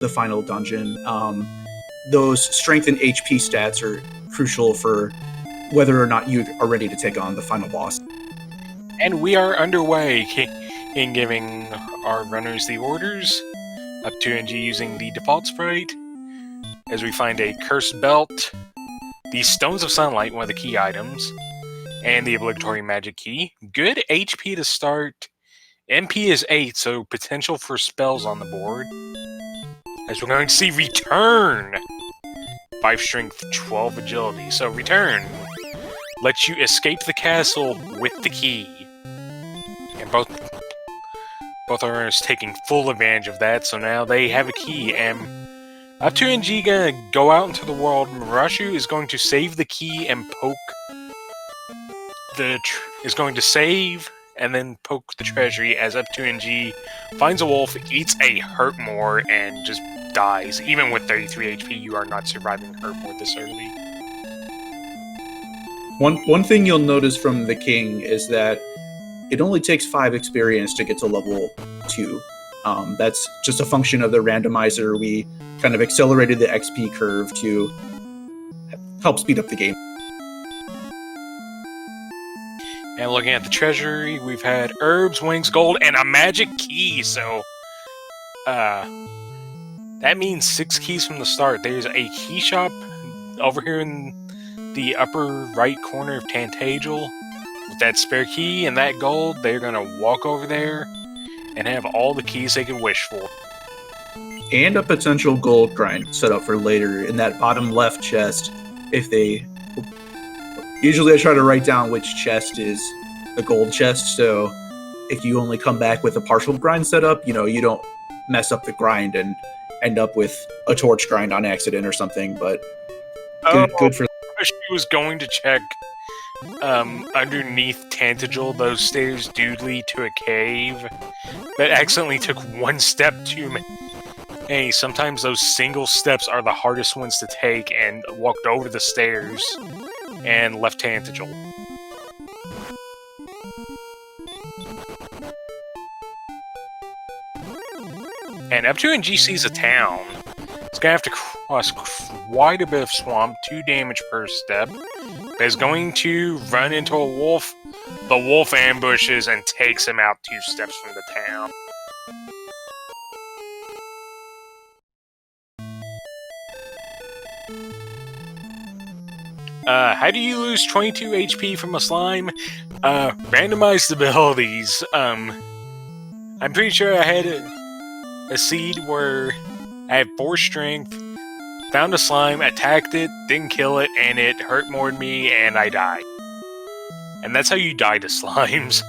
the final dungeon. Those strength and HP stats are crucial for whether or not you are ready to take on the final boss. And we are underway in giving our runners the orders, up2ng using the default sprite, as we find a cursed belt, the Stones of Sunlight, one of the key items, and the obligatory magic key. Good HP to start. MP is 8, so potential for spells on the board. As we're going to see Return! 5 strength, 12 agility. So Return lets you escape the castle with the key. And both our runners taking full advantage of that, so now they have a key, and up2ng gonna go out into the world. Marashu is going to save the key and poke is going to save and then poke the treasury as up2ng finds a wolf, eats a Hurtmore, and just dies. Even with 33 HP, you are not surviving Hurtmore this early. One thing you'll notice from the king is that it only takes 5 experience to get to level 2. That's just a function of the randomizer. We kind of accelerated the XP curve to help speed up the game. And looking at the treasury, we've had herbs, wings, gold, and a magic key. So, that means 6 keys from the start. There's a key shop over here in the upper right corner of Tantagel. With that spare key and that gold, they're gonna walk over there and have all the keys they could wish for. And a potential gold grind set up for later in that bottom left chest. Usually I try to write down which chest is the gold chest, so if you only come back with a partial grind setup, you don't mess up the grind and end up with a torch grind on accident or something, but good for... She was going to check underneath Tantagel, those stairs do lead to a cave, but accidentally took 1 step too many. Hey, sometimes those single steps are the hardest ones to take, and walked over the stairs and left Tantagel. And up2ng sees a town. It's gonna have to cross quite a bit of swamp, 2 damage per step. But it's going to run into a wolf. The wolf ambushes and takes him out 2 steps from the town. How do you lose 22 HP from a slime? Randomized abilities. I'm pretty sure I had a seed where I had 4 strength, found a slime, attacked it, didn't kill it, and it Hurtmored me, and I died. And that's how you die to slimes.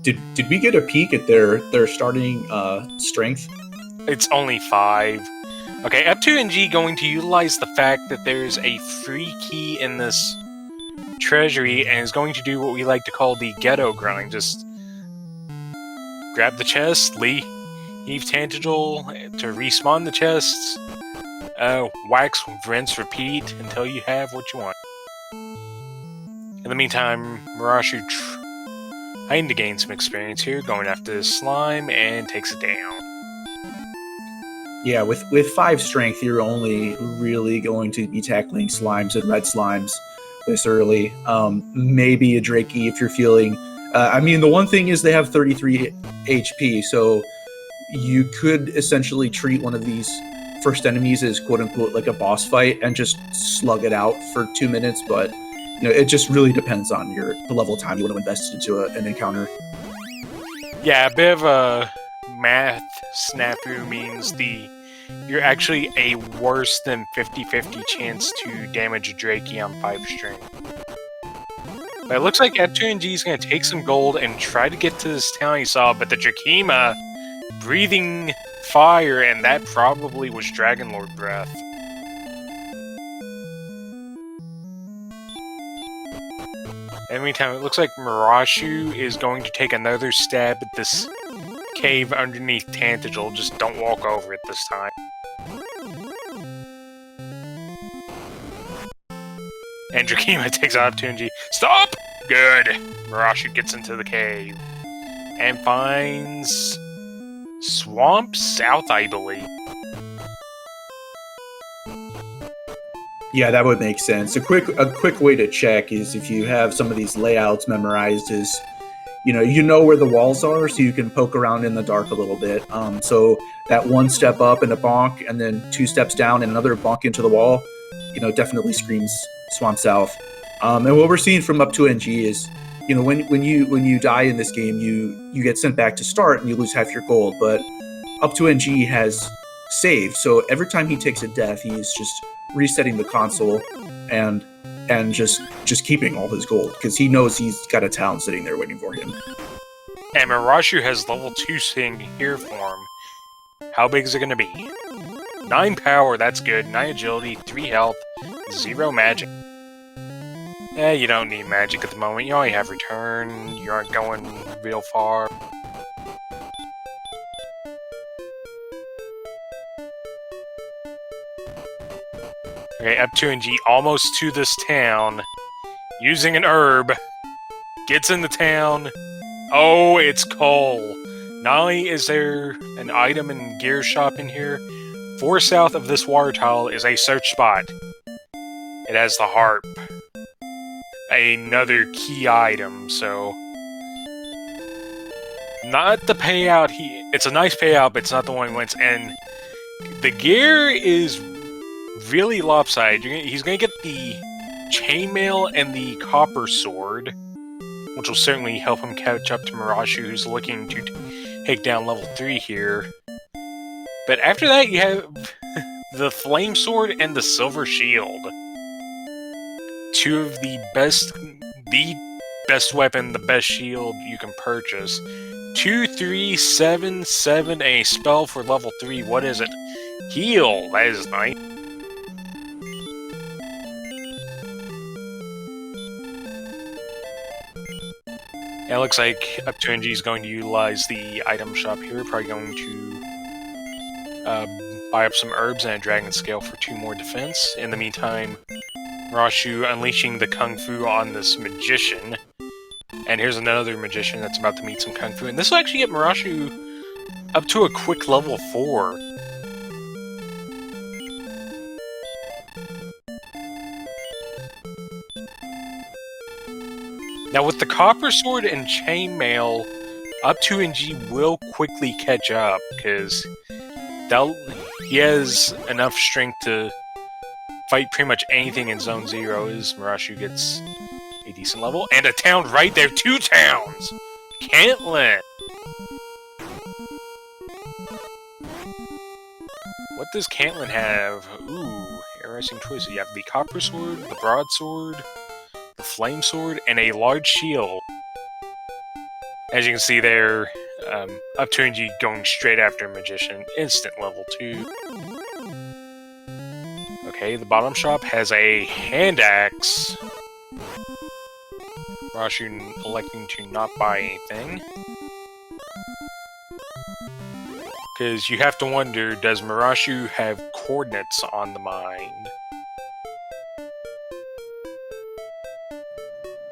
Did we get a peek at their starting strength? It's only 5. Okay, up2ng going to utilize the fact that there's a free key in this treasury and is going to do what we like to call the ghetto grind. Just grab the chest, leave Tantagel to respawn the chests, wax, rinse, repeat until you have what you want. In the meantime, Marashu trying to gain some experience here, going after this slime, and takes it down. Yeah, with 5 strength, you're only really going to be tackling slimes and red slimes this early. Maybe a Drakey if you're feeling... the one thing is they have 33 HP, so you could essentially treat one of these first enemies as quote-unquote like a boss fight and just slug it out for 2 minutes, but it just really depends on the level of time you want to invest into an encounter. Yeah, a bit of a math snafu means you're actually a worse than 50-50 chance to damage a Drakey on 5 strength. But it looks like up2ng is going to take some gold and try to get to this town he saw, but the Drakima breathing fire, and that probably was Dragonlord breath. In the meantime, it looks like Marashu is going to take another stab at this cave underneath Tantagel. Just don't walk over it this time. And Drakima takes out up2ng. Stop! Good. Marashu gets into the cave. And finds... Swamp South, I believe. Yeah, that would make sense. A quick way to check is if you have some of these layouts memorized is, you know where the walls are, so you can poke around in the dark a little bit. So that one step up and a bonk, and then 2 steps down and another bonk into the wall, definitely screams Swamp South. And what we're seeing from up2ng is, when you die in this game, you get sent back to start and you lose half your gold. But up2ng has saved, so every time he takes a death, he's just resetting the console and just keeping all his gold because he knows he's got a town sitting there waiting for him. And Marashu has level 2 sitting here for him. How big is it going to be? 9 power, that's good. 9 agility, 3 health, 0 magic. You don't need magic at the moment. You only have return. You aren't going real far. Okay, up2ng almost to this town. Using an herb. Gets in the town. Oh, it's coal. Not only is there an item and gear shop in here, 4 south of this water tile is a search spot. It has the harp. Another key item, so... Not the payout it's a nice payout, but it's not the one he wants, and... The gear is really lopsided. He's gonna get the chainmail and the copper sword, which will certainly help him catch up to Marashu, who's looking to take down level 3 here. But after that, you have the flame sword and the silver shield. 2 of the best weapon, the best shield you can purchase. 2, 3, 7, 7, a spell for level 3. What is it? Heal. That is nice. Yeah, it looks like up2ng is going to utilize the item shop here. Probably going to buy up some herbs and a dragon scale for 2 more defense. In the meantime, Marashu unleashing the kung fu on this magician. And here's another magician that's about to meet some kung fu. And this will actually get Marashu up to a quick level 4. Now with the copper sword and chainmail, up2ng will quickly catch up, because he has enough strength to fight pretty much anything in Zone 0 as Marashu gets a decent level. And a town right there! 2 towns! Cantlin! What does Cantlin have? Ooh, interesting choices. You have the copper sword, the broadsword, the flame sword, and a large shield. As you can see there, up2ng going straight after Magician. Instant level 2. Okay, the bottom shop has a hand axe. Marashu electing to not buy anything. Because you have to wonder, does Marashu have coordinates on the mind?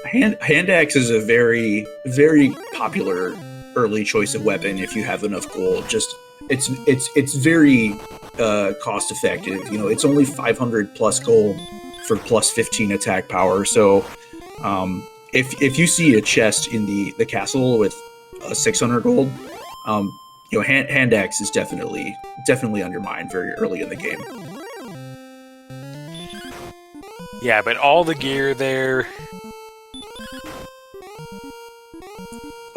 Hand axe is a very, very popular early choice of weapon if you have enough gold. Just it's very cost effective. It's only 500 plus gold for plus 15 attack power. So if you see a chest in the castle with 600 gold, hand axe is definitely undermined very early in the game. Yeah, but all the gear there.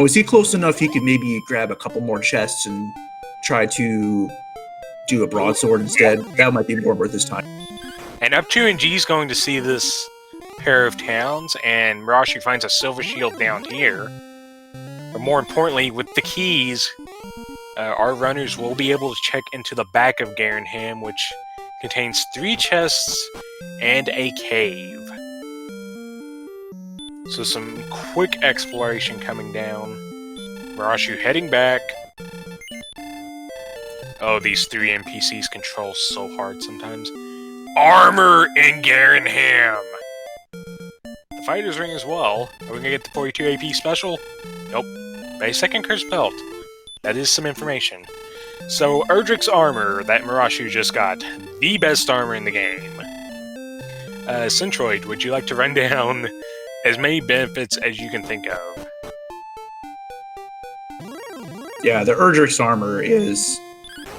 Oh, is he close enough he could maybe grab a couple more chests and try to do a broadsword instead? That might be more worth his time. And up2ng is going to see this pair of towns, and Marashu finds a silver shield down here. But more importantly, with the keys, our runners will be able to check into the back of Garenham, which contains 3 chests and a cave. So some quick exploration coming down. Marashu heading back. Oh, these 3 NPCs control so hard sometimes. Armor in Garenham! Fighter's Ring as well. Are we gonna get the 42 AP special? Nope. But a second Cursed Belt. That is some information. So, Erdrick's armor that Marashu just got. The best armor in the game. Centroid, would you like to run down as many benefits as you can think of? Yeah, the Erdrick's armor is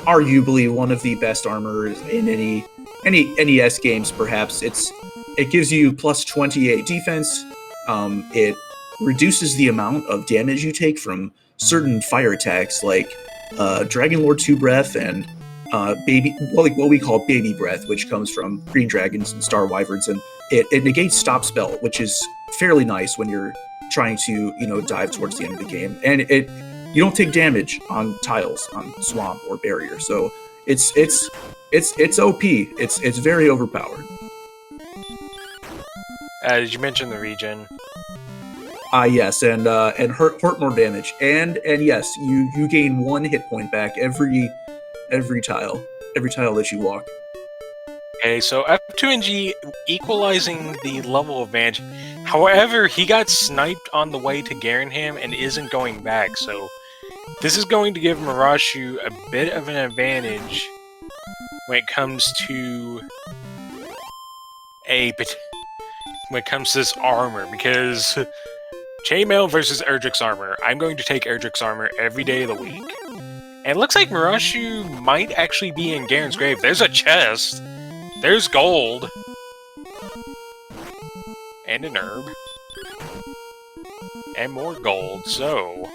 arguably one of the best armors in any NES games, perhaps. It gives you plus 28 defense. It reduces the amount of damage you take from certain fire attacks like Dragon Lord 2 Breath and what we call Baby Breath, which comes from green dragons and star wyverns, and it negates Stop Spell, which is fairly nice when you're trying to dive towards the end of the game. And you don't take damage on tiles on swamp or barrier, so it's OP. It's very overpowered. Did you mention the regen? Yes, and hurt more damage, and yes, you gain 1 hit point back every tile that you walk. Okay, so up2ng equalizing the level advantage. However, he got sniped on the way to Garenham and isn't going back, so this is going to give Marashu a bit of an advantage when it comes to this armor, because Chainmail versus Erdrick's armor. I'm going to take Erdrick's armor every day of the week. And it looks like Marashu might actually be in Garen's grave. There's a chest. There's gold. And an herb. And more gold, so...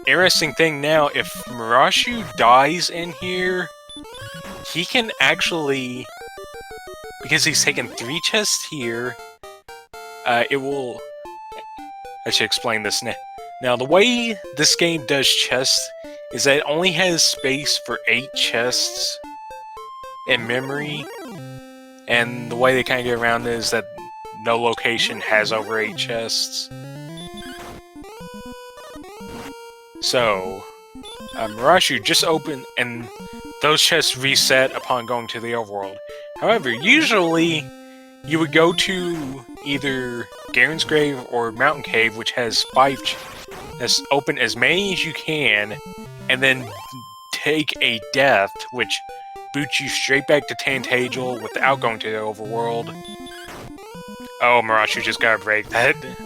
Interesting thing now, if Marashu dies in here, he can actually... Because he's taken 3 chests here, it will... I should explain this now. Now, the way this game does chests is that it only has space for 8 chests in memory, and the way they kind of get around it is that no location has over 8 chests. So, Marashu just opened, and those chests reset upon going to the overworld. However, usually you would go to either Garen's Grave or Mountain Cave, which has 5 chests, open as many as you can, and then take a death, which boots you straight back to Tantagel without going to the overworld. Oh, Marashu just got a break.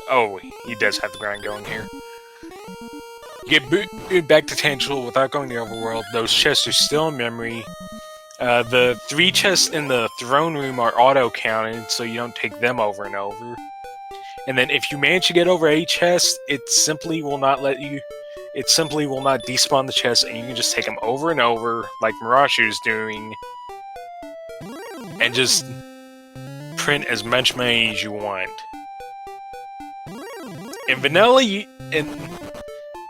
Oh, he does have the grind going here. You get booted back to Tantagel without going to the overworld. Those chests are still in memory. The 3 chests in the throne room are auto-counted, so you don't take them over and over. And then if you manage to get over 8 chests, it simply will not let you... It simply will not despawn the chest, and you can just take them over and over, like Marashu's doing, and just print as much money as you want. In vanilla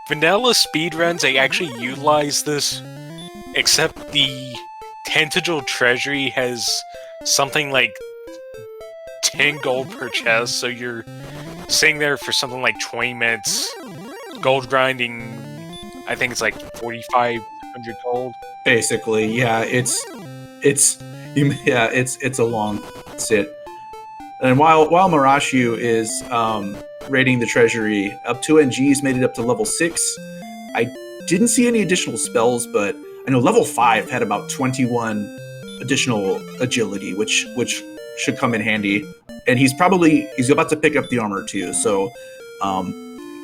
speedruns, they actually utilize this, except the Tantagel Treasury has something like 10 gold per chest, so you're sitting there for something like 20 minutes, gold grinding, I think it's like 4,500 gold. Basically, yeah, it's a long sit. And while Marashu is raiding the treasury, up2ng's made it up to level 6. I didn't see any additional spells, but I know level 5 had about 21 additional agility, which should come in handy. And he's about to pick up the armor too, so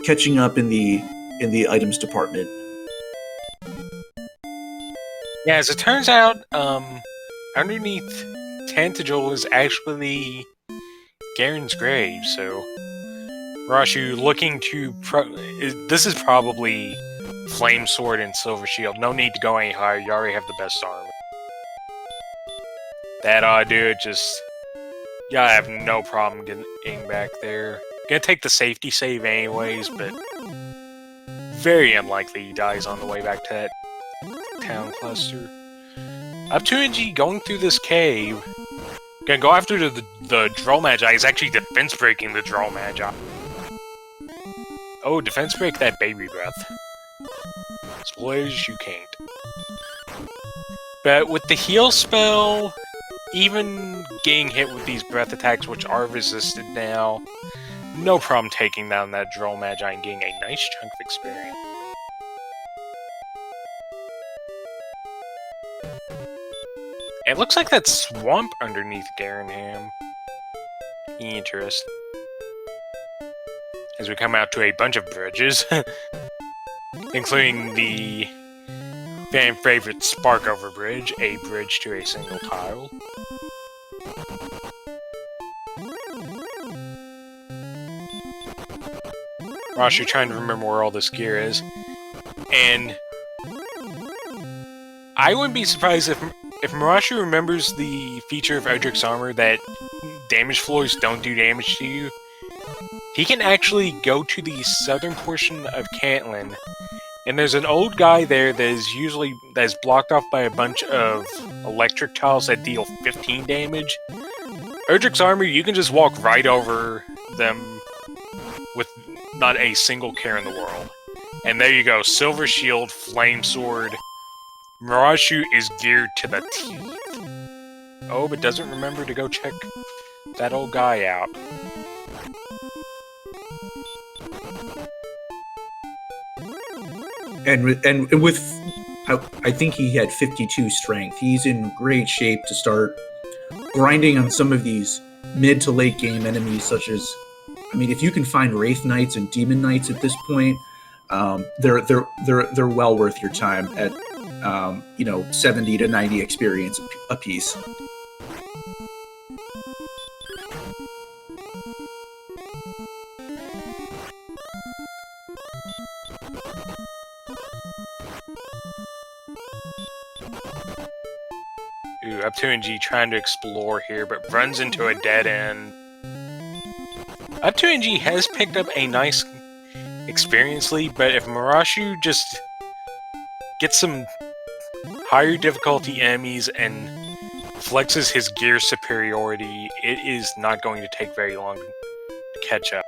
catching up in the items department. Yeah, as it turns out, underneath Tantagel is actually Garen's grave, so Marashu looking to... This is probably Flame Sword and Silver Shield. No need to go any higher, you already have the best armor. That ought to do it, just... Yeah, I have no problem getting back there. Gonna take the safety save anyways, but... Very unlikely he dies on the way back to that town cluster. up2ng going through this cave. Gonna go after the Droll Magi. He's actually defense breaking the Droll Magi. Oh, defense break that Baby Breath. Spoilers you can't. But with the heal spell even getting hit with these breath attacks, which are resisted now, no problem taking down that Droll Magi and getting a nice chunk of experience. It looks like that swamp underneath Garenham. Interesting. As we come out to a bunch of bridges, including the fan favorite Sparkover Bridge, a bridge to a single tile. Marashu trying to remember where all this gear is, and I wouldn't be surprised if Marashu remembers the feature of Erdrick's armor that damage floors don't do damage to you. He can actually go to the southern portion of Cantland, and there's an old guy there that is blocked off by a bunch of electric tiles that deal 15 damage. Erdrick's armor, you can just walk right over them with not a single care in the world. And there you go, Silver Shield, Flame Sword. Marashu is geared to the teeth. Oh, but doesn't remember to go check that old guy out. And with, I think he had 52 strength. He's in great shape to start grinding on some of these mid to late game enemies, such as, I mean, if you can find Wraith Knights and Demon Knights at this point, they're well worth your time at 70 to 90 experience a piece. Ooh, up2ng trying to explore here, but runs into a dead end. up2ng has picked up a nice experience lead, but if Marashu just gets some higher difficulty enemies and flexes his gear superiority, it is not going to take very long to catch up.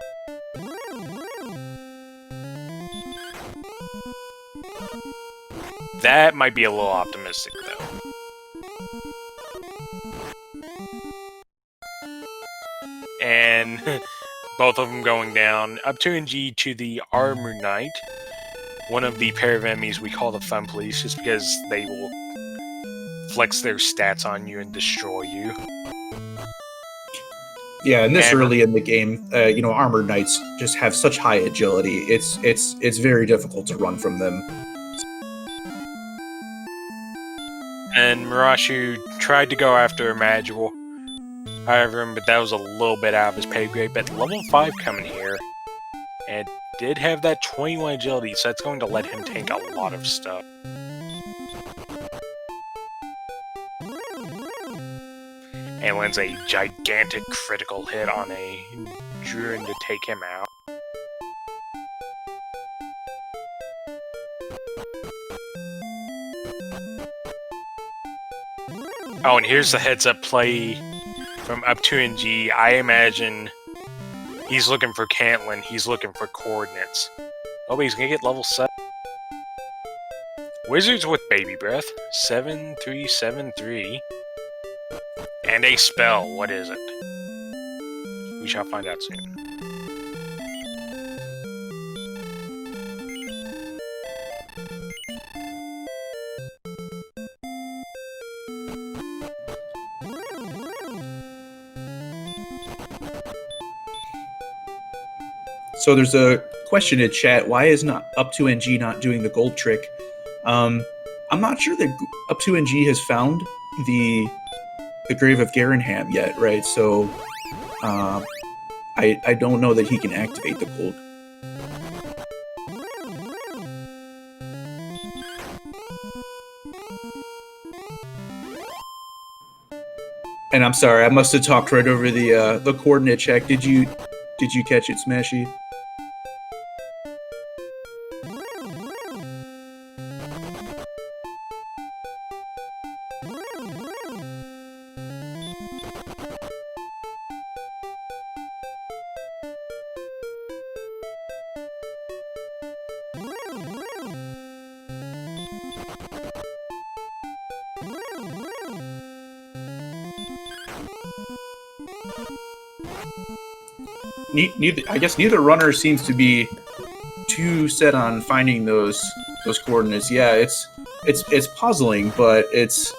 That might be a little optimistic, though. And both of them going down. up2ng to the Armor Knight, one of the pair of enemies we call the Fun Police, just because they will flex their stats on you and destroy you. Yeah, and this early in the game, Armored Knights just have such high agility. It's very difficult to run from them. And Marashu tried to go after a Magical, however, but that was a little bit out of his pay grade. But level 5 coming here, and did have that 21 agility, so that's going to let him tank a lot of stuff. And lands a gigantic critical hit on a Druid to take him out. Oh, and here's the heads-up play from up2ng. I imagine he's looking for Cantland, he's looking for coordinates. Oh, but he's gonna get level 7. Wizards with Baby Breath. 7-3-7-3. And a spell. What is it? We shall find out soon. So there's a question in chat: why is not up2ng not doing the gold trick? I'm not sure that up2ng has found the Grave of Garenham yet, right? So I don't know that he can activate the gold. And I'm sorry, I must have talked right over the coordinate check. Did you catch it, Smashy? neither runner seems to be too set on finding those coordinates. Yeah, it's puzzling, but it's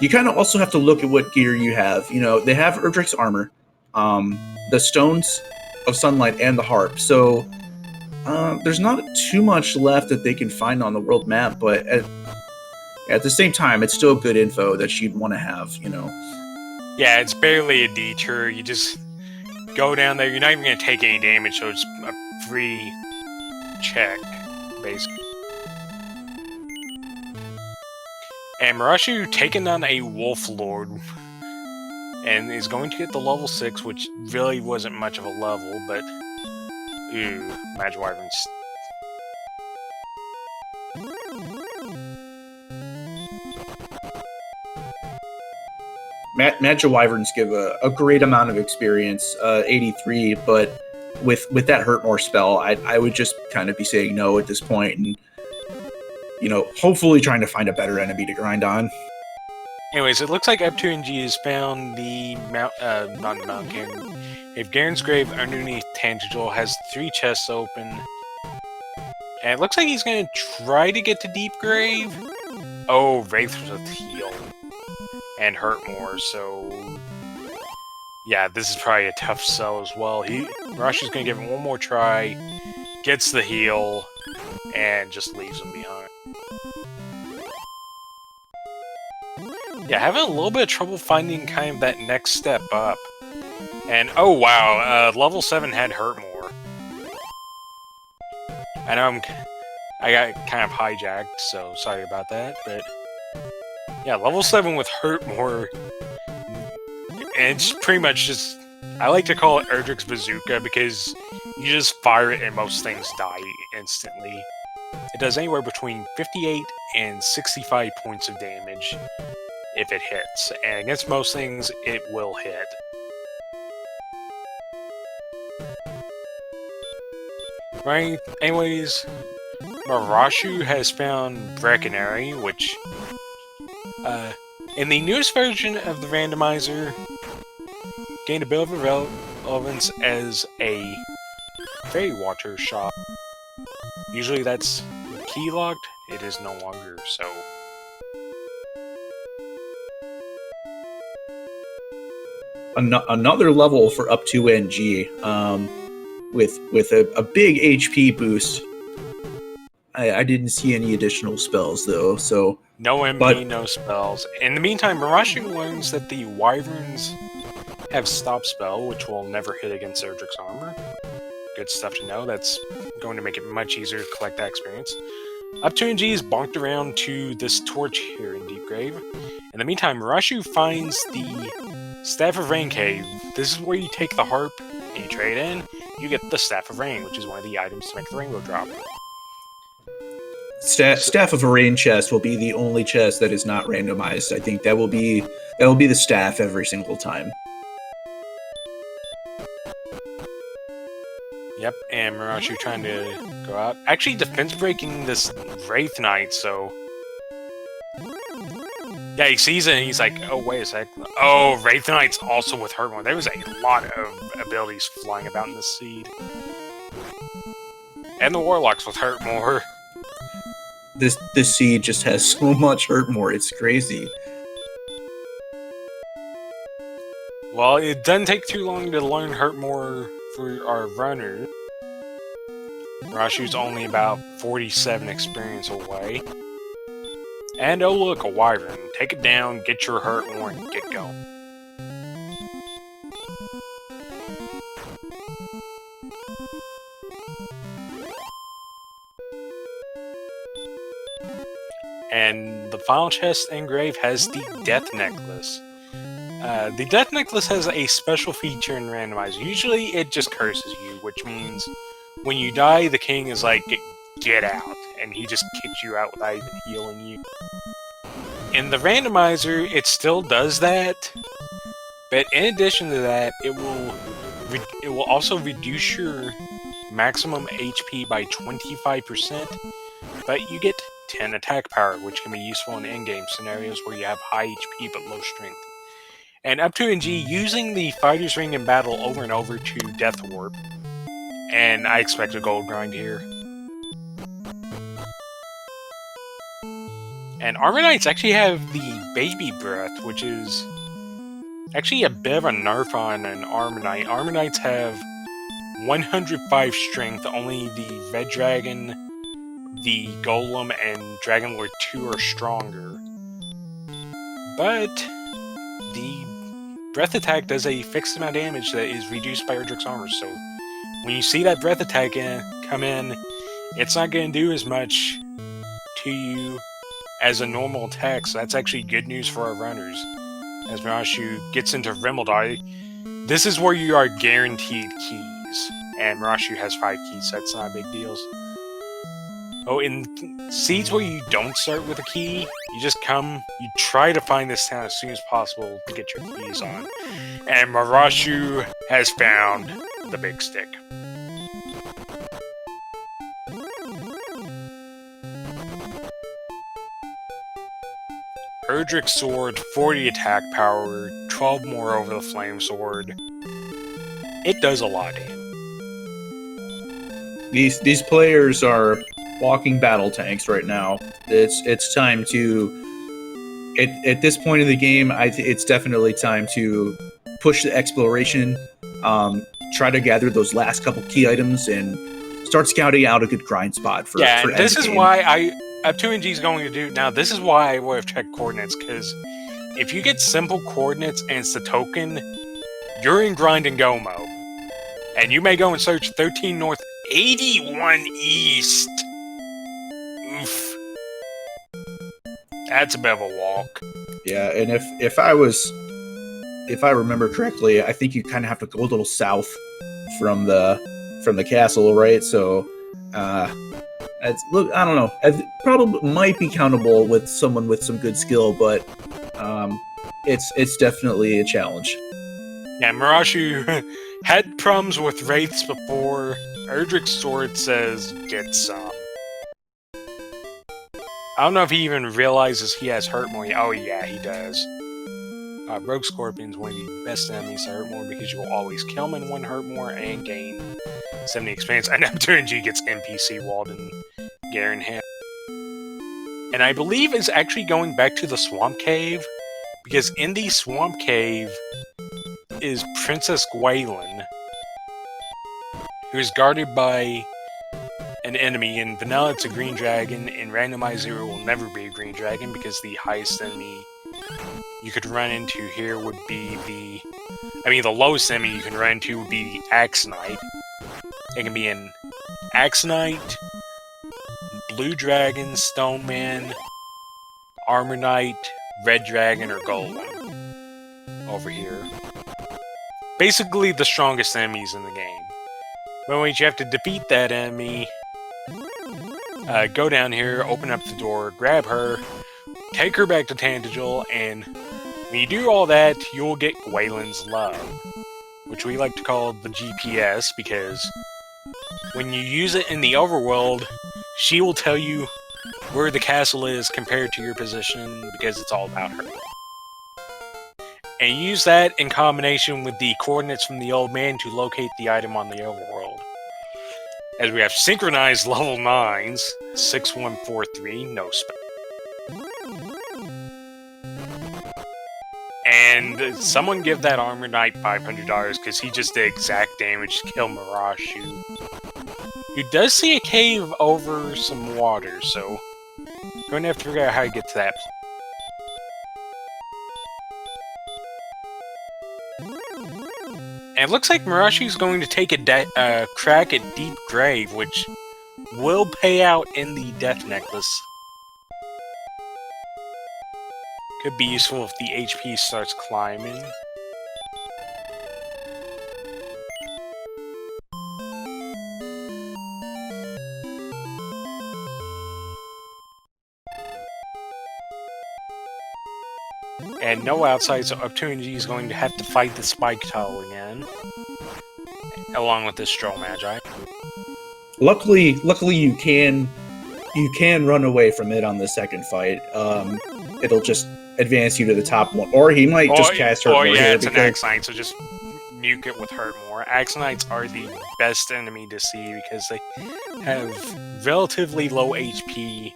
you kind of also have to look at what gear you have. You know, they have Erdrick's armor, the stones of sunlight, and the harp. So there's not too much left that they can find on the world map, but at the same time, it's still good info that you'd want to have. You know. Yeah, it's barely a detour. You just go down there. You're not even going to take any damage, so it's a free check, basically. And Marashu taking on a Wolf Lord, and is going to get the level 6, which really wasn't much of a level, but... Ooh, Magic Wyverns. Magic Wyverns give a great amount of experience, 83, but with that Hurt More spell, I would just kind of be saying no at this point, and you know, hopefully trying to find a better enemy to grind on. Anyways, it looks like up2ng has found the not the Mount Garen. If Garen's Grave underneath Tangential has 3 chests open, and it looks like he's going to try to get to Deep Grave. Oh, Wraith with heal and Hurt More, so yeah, this is probably a tough sell as well. Marashu's going to give him one more try, gets the heal, and just leaves him behind. Yeah, having a little bit of trouble finding kind of that next step up. And, oh wow, level 7 had Hurt More. I know I got kind of hijacked, so sorry about that, but... Yeah, level 7 with Hurt More. And it's pretty much just... I like to call it Erdrick's Bazooka, because you just fire it and most things die instantly. It does anywhere between 58 and 65 points of damage if it hits, and against most things, it will hit. Right, anyways, Marashu has found Breckenary, which, in the newest version of the Randomizer, gained a bit of relevance as a Fairy Watcher shop. Usually that's key locked, it is no longer so. Another level for up2ng, with a big HP boost. I didn't see any additional spells though, so no MB, no spells. In the meantime, Marashu learns that the Wyverns have Stop Spell, which will never hit against Erdrick's armor. Good stuff to know. That's going to make it much easier to collect that experience. up2ng is bonked around to this torch here in Deep Grave. In the meantime, Marashu finds the Staff of Rain Cave. This is where you take the harp and you trade in. You get the Staff of Rain, which is one of the items to make the rainbow drop. Staff of a Rain chest will be the only chest that is not randomized. I think that will be the staff every single time. Yep, and Marashu trying to go out. Actually, defense breaking this Wraith Knight, so... Yeah, he sees it and he's like, oh, wait a sec. Oh, Wraith Knight's also with Hurt More. There was a lot of abilities flying about in this seed. And the Warlock's with Hurt More. This seed just has so much Hurt More, it's crazy. Well, it doesn't take too long to learn Hurt More for our runner. Marashu's only about 47 experience away. And oh look, a Wyvern. Take it down, get your Hurt More, and get going. And the final chest in Grave has the Death Necklace. The Death Necklace has a special feature in Randomizer. Usually it just curses you, which means when you die, the king is like, get out, and he just kicks you out without even healing you. In the Randomizer, it still does that, but in addition to that, it will also reduce your maximum HP by 25%, but you get 10 attack power, which can be useful in in-game scenarios where you have high HP but low strength. And up2ng using the Fighter's Ring in battle over and over to Death Warp. And I expect a gold grind here. And Armor Knights actually have the Baby Breath, which is actually a bit of a nerf on an Armor Knight. Armor Knights have 105 strength, only the Red Dragon, the Golem, and Dragon Lord 2 are stronger. But the Breath attack does a fixed amount of damage that is reduced by Erdrick's armor, so when you see that Breath attack come in, it's not going to do as much to you as a normal attack, so that's actually good news for our runners. As Marashu gets into Rimeldar, this is where you are guaranteed keys, and Marashu has 5 keys, so that's not a big deal. Oh, in seeds where you don't start with a key, you just come, you try to find this town as soon as possible to get your keys on. And Marashu has found the big stick. Erdrick's sword, 40 attack power, 12 more over the flame sword. It does a lot of damage. These players are walking battle tanks right now. It's time to at this point in the game. It's definitely time to push the exploration. Try to gather those last couple key items and start scouting out a good grind spot for. Yeah, for and this is endgame. why up2ng is going to do now. This is why I would have checked coordinates, because if you get simple coordinates and it's the token, you're in grind and go mode, and you may go and search 13 north, 81 east. Oof. That's a bit of a walk. Yeah, and if I remember correctly, I think you kind of have to go a little south from the castle, right? So, look, I don't know. It probably might be countable with someone with some good skill, but it's definitely a challenge. Yeah, Marashu had problems with wraiths before. Erdrick's sword says, get some. I don't know if he even realizes he has hurt more. Oh yeah, he does. Rogue Scorpion's one of the best enemies to hurt more because you will always kill him in one hurt more and gain 70 experience. And up2ng gets NPC walled and Garen him. And I believe is actually going back to the Swamp Cave, because in the Swamp Cave is Princess Gwaelin, who is guarded by an enemy. In Vanilla, it's a green dragon. In Randomizer, it will never be a green dragon, because the highest enemy you could run into here would be the lowest enemy you can run into would be the Axe Knight. It can be an Axe Knight, Blue Dragon, Stone Man, Armor Knight, Red Dragon, or Golem. Over here. Basically the strongest enemies in the game. But when you have to defeat that enemy, go down here, open up the door, grab her, take her back to Tantagel, and when you do all that, you'll get Gwaelin's Love, which we like to call the GPS, because when you use it in the overworld, she will tell you where the castle is compared to your position, because it's all about her. And use that in combination with the coordinates from the old man to locate the item on the overworld. As we have synchronized level 9s, 6143, no spell. And someone give that Armor Knight $500, because he just did exact damage to kill Marashu. You does see a cave over some water, so you're going to have to figure out how to get to that. And it looks like Marashu's going to take a crack at Deep Grave, which will pay out in the Death Necklace. Could be useful if the HP starts climbing. And no outside, so up2ng is going to have to fight the Spike Tile again. Along with this Stroll Magi. Luckily you can run away from it on the second fight. It'll just advance you to the top one, or he might just cast Hurt More yeah, here it's an Axe Knight, so just nuke it with Hurt More. Axe Knights are the best enemy to see because they have relatively low HP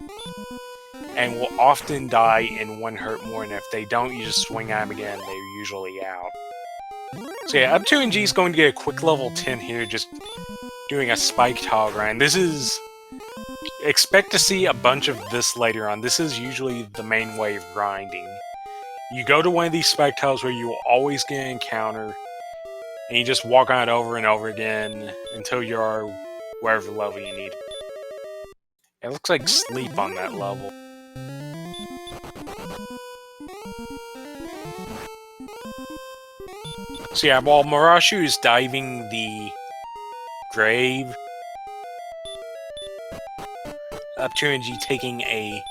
and will often die in one Hurt More, and if they don't, you just swing at them again, they're usually out. So yeah, up2ng is going to get a quick level 10 here, just doing a spike tile grind. This is... Expect to see a bunch of this later on. This is usually the main way of grinding. You go to one of these spike tiles where you will always get an encounter, and you just walk on it over and over again until you're wherever level you need. It looks like sleep on that level. So yeah, while Marashu is diving the grave, up2ng taking a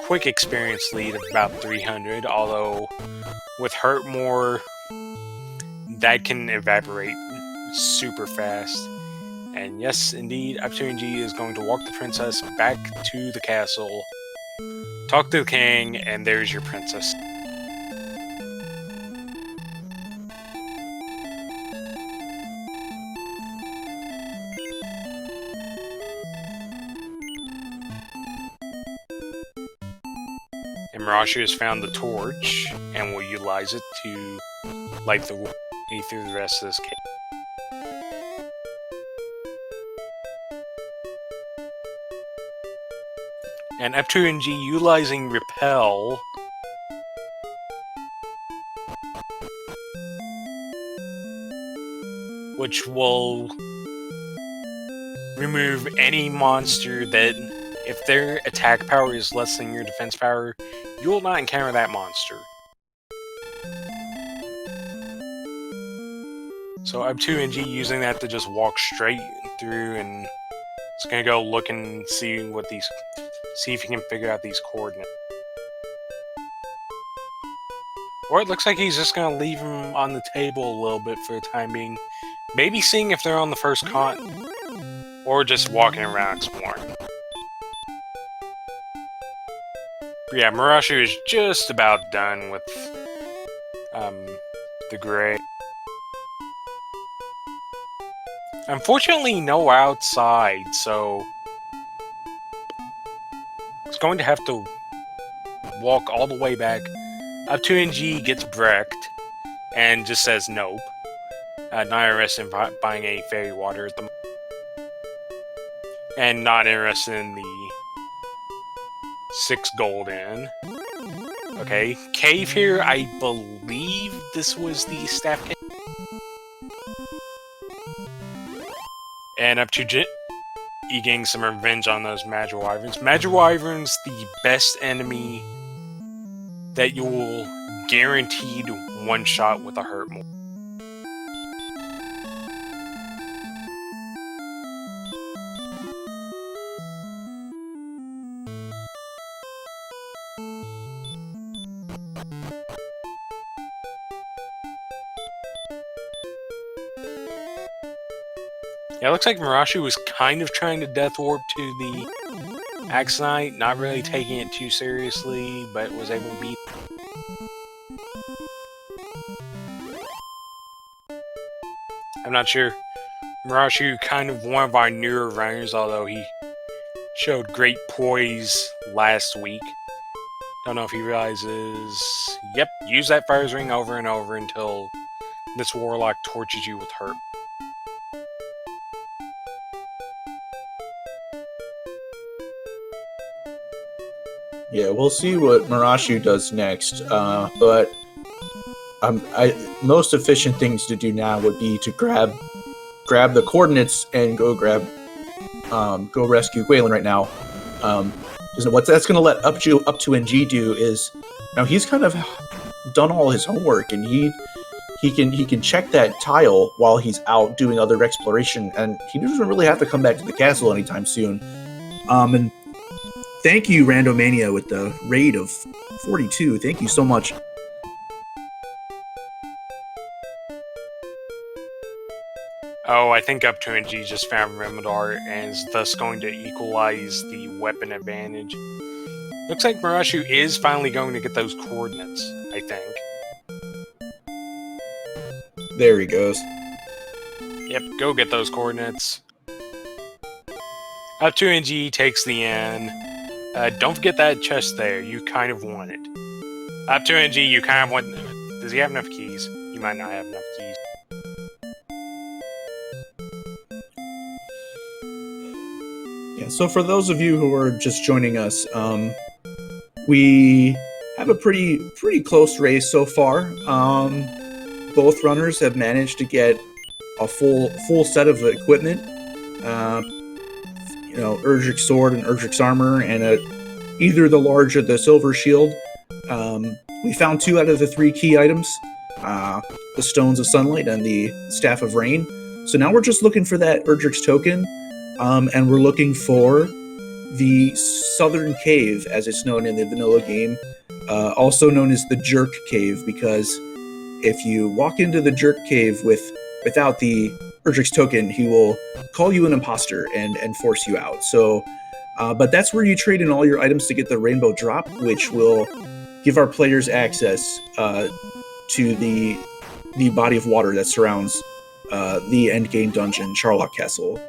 quick experience lead of about 300, although with Hurt More, that can evaporate super fast. And yes, indeed, up2ng is going to walk the princess back to the castle, talk to the king, and there's your princess. And Marashu has found the torch, and will utilize it to light the way through the rest of this cave. And up2ng utilizing Repel which will remove any monster that, if their attack power is less than your defense power, you will not encounter that monster. So up2ng using that to just walk straight through, and it's gonna go look and see if he can figure out these coordinates. Or it looks like he's just gonna leave them on the table a little bit for the time being. Maybe seeing if they're on the first continent, or just walking around exploring. But yeah, Marashu is just about done with the gray. Unfortunately, no outside, so it's going to have to walk all the way back. up2ng gets wrecked and just says nope. Not interested in buying any fairy water at the moment. And not interested in the 6 gold in. Okay, cave here, I believe this was the staff cave. And up2ng getting some revenge on those Magic Wyverns. Magic Wyverns, the best enemy that you will guaranteed one-shot with a Hurt More. Yeah, it looks like Marashu was kind of trying to Death Warp to the Axe Knight, not really taking it too seriously, but was able to beat. I'm not sure. Marashu, kind of one of our newer runners, although he showed great poise last week. Don't know if he realizes... Yep, use that Fire's Ring over and over until this Warlock torches you with Hurt. Yeah, we'll see what Marashu does next, but most efficient things to do now would be to grab the coordinates and go rescue Gwaelin right now. What that's going to let up2ng do is, now he's kind of done all his homework, and he can check that tile while he's out doing other exploration, and he doesn't really have to come back to the castle anytime soon. And thank you, Randomania, with the raid of 42. Thank you so much. Oh, I think up2ng just found Remedar and is thus going to equalize the weapon advantage. Looks like Marashu is finally going to get those coordinates, I think. There he goes. Yep, go get those coordinates. Up2ng takes the N. Don't forget that chest there. You kind of want it. Up2ng, you kind of want... Does he have enough keys? He might not have enough keys. Yeah, so for those of you who are just joining us, we have a pretty close race so far. Both runners have managed to get a full set of equipment. Erdrick's sword and Erdrick's armor, and either the large or the silver shield. We found 2 out of the 3 key items, the Stones of Sunlight and the Staff of Rain. So now we're just looking for that Erdrick's token, and we're looking for the Southern Cave, as it's known in the vanilla game, also known as the Jerk Cave, because if you walk into the Jerk Cave without the Erdrick's token, he will call you an imposter and force you out. So, but that's where you trade in all your items to get the Rainbow Drop, which will give our players access to the body of water that surrounds the endgame dungeon, Charlock Castle.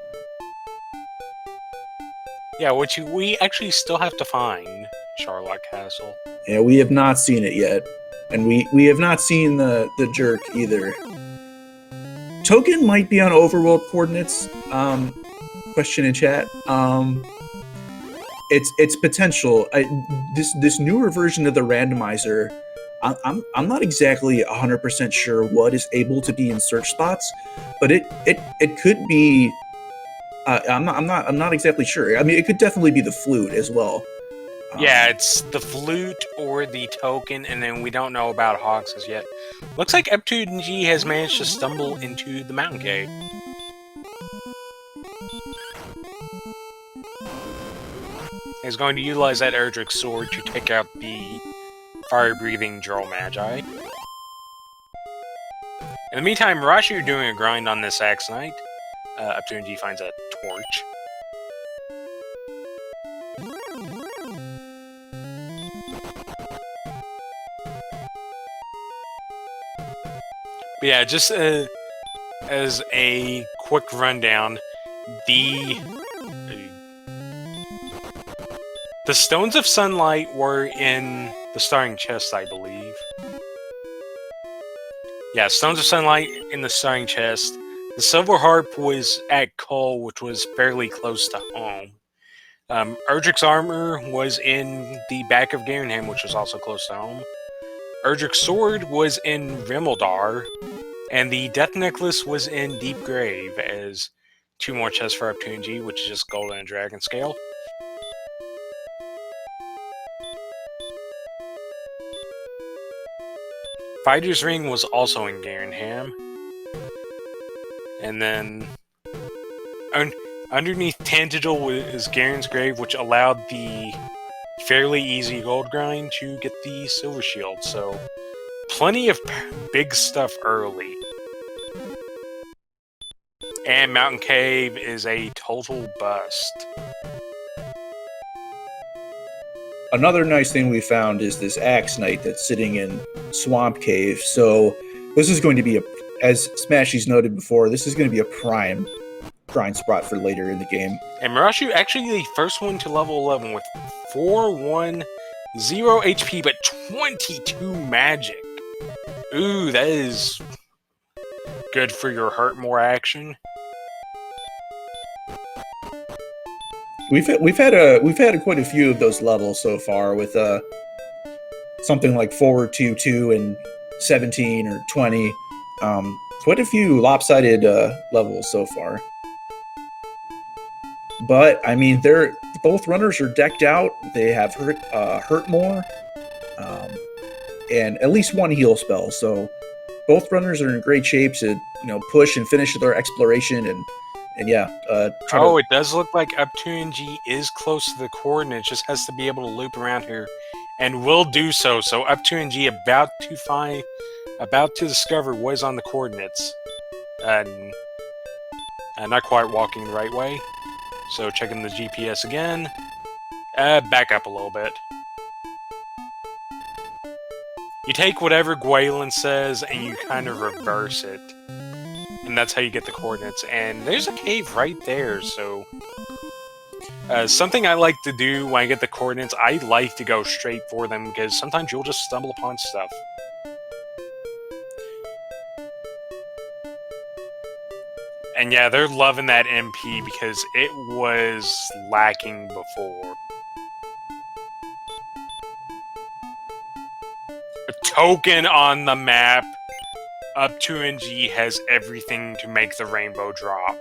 Yeah, which we actually still have to find, Charlock Castle. Yeah, we have not seen it yet, and we have not seen the Jerk either. Token might be on overworld coordinates. Question in chat. It's potential. This newer version of the randomizer, I'm not exactly 100% sure what is able to be in search spots, but it could be. I'm not exactly sure. I mean, it could definitely be the flute as well. Yeah, it's the flute or the token, and then we don't know about Hawks as yet. Looks like up2ng has managed to stumble into the mountain cave. He's going to utilize that Erdrick sword to take out the fire-breathing Droll Magi. In the meantime, Marashu doing a grind on this Axe Knight. up2ng finds a torch. But yeah, just as a quick rundown, the Stones of Sunlight were in the starting chest, I believe. Yeah, Stones of Sunlight in the starting chest. The Silver Harp was at Cole, which was fairly close to home. Erdrick's armor was in the back of Garenham, which was also close to home. Erdrick's sword was in Rimeldar, and the Death Necklace was in Deep Grave, as 2 more chests for up2ng, which is just gold and dragon scale. Fighter's Ring was also in Garenham. And then underneath Tangential is Garen's Grave, which allowed the fairly easy gold grind to get the Silver Shield. So plenty of big stuff early. And Mountain Cave is a total bust. Another nice thing we found is this Axe Knight that's sitting in Swamp Cave. So this is going to be, as Smashy's noted before, this is going to be a prime grind spot for later in the game. And Marashu actually the first one to level 11 with 4-1-0 HP, but 22 magic. Ooh, that is good for your hurt more action. We've had quite a few of those levels so far, with something like forward 2 and 17 or 20. Quite a few lopsided levels so far. But I mean, both runners are decked out. They have hurt more, and at least 1 heal spell. So both runners are in great shape to push and finish their exploration and yeah. It does look like up2ng is close to the coordinates. Just has to be able to loop around here, and will do so. So up2ng about to discover what is on the coordinates, and not quite walking the right way. So checking the GPS again. Back up a little bit. You take whatever Gwaylin says and you kind of reverse it. And that's how you get the coordinates. And there's a cave right there, so... something I like to do when I get the coordinates, I like to go straight for them, because sometimes you'll just stumble upon stuff. And yeah, they're loving that MP because it was lacking before. A token on the map. up2ng has everything to make the rainbow drop.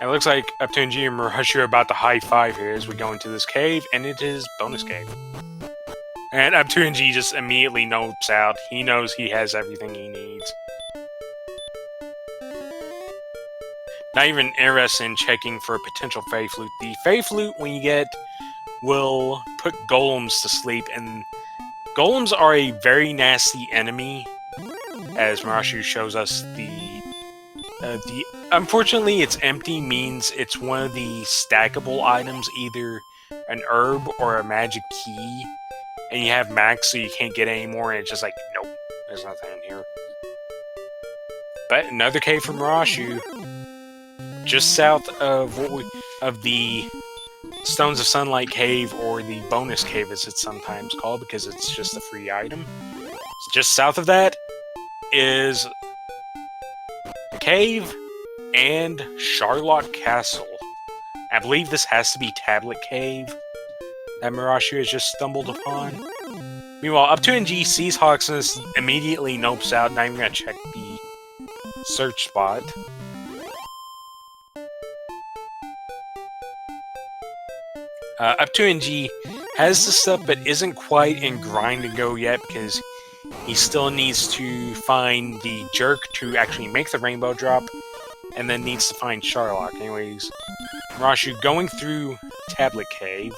It looks like up2ng and Marashu are about to high-five here as we go into this cave, and it is bonus cave. And up2ng just immediately nopes out. He knows he has everything he needs. Not even interested in checking for a potential Fey Flute. The Fey Flute, when you get, will put golems to sleep, and golems are a very nasty enemy, as Marashu shows us unfortunately, it's empty means it's one of the stackable items, either an herb or a magic key, and you have max so you can't get any more, and it's just like, nope, there's nothing in here. But another cave from Marashu, just south of the Stones of Sunlight Cave, or the bonus cave as it's sometimes called, because it's just a free item. Just south of that is a cave and Charlotte Castle. I believe this has to be Tablet Cave that Marashu has just stumbled upon. Meanwhile, up2ng sees Hawksness, immediately nopes out, not even gonna check the search spot. up2ng has the stuff, but isn't quite in grind to go yet, because he still needs to find the jerk to actually make the rainbow drop, and then needs to find Charlotte. Anyways, Marashu going through Tablet Cave.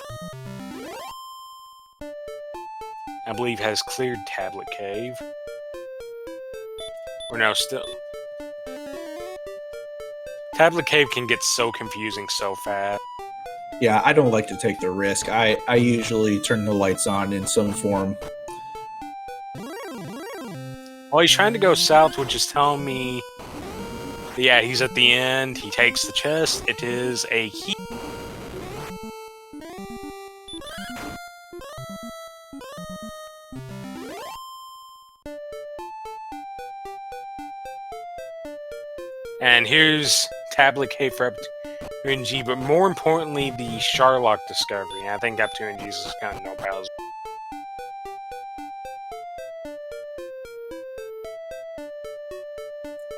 I believe has cleared Tablet Cave. Or no, still. Tablet Cave can get so confusing so fast. Yeah, I don't like to take the risk. I usually turn the lights on in some form. Well, he's trying to go south, which is telling me... Yeah, he's at the end. He takes the chest. It is a key. And here's Tablet Cave for up2ng, but more importantly, the Charlotte discovery. And I think up2ng is just gonna know about it.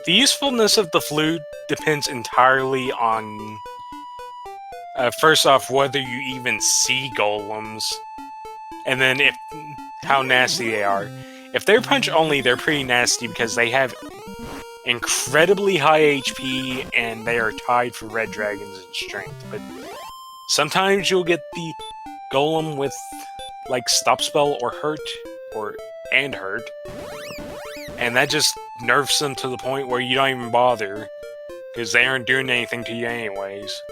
The usefulness of the flute depends entirely on, first off, whether you even see golems, and then how nasty they are. If they're punch only, they're pretty nasty because they have incredibly high HP and they are tied for red dragons in strength. But sometimes you'll get the golem with like stop spell or hurt, and hurt. And that just nerfs them to the point where you don't even bother, because they aren't doing anything to you anyways.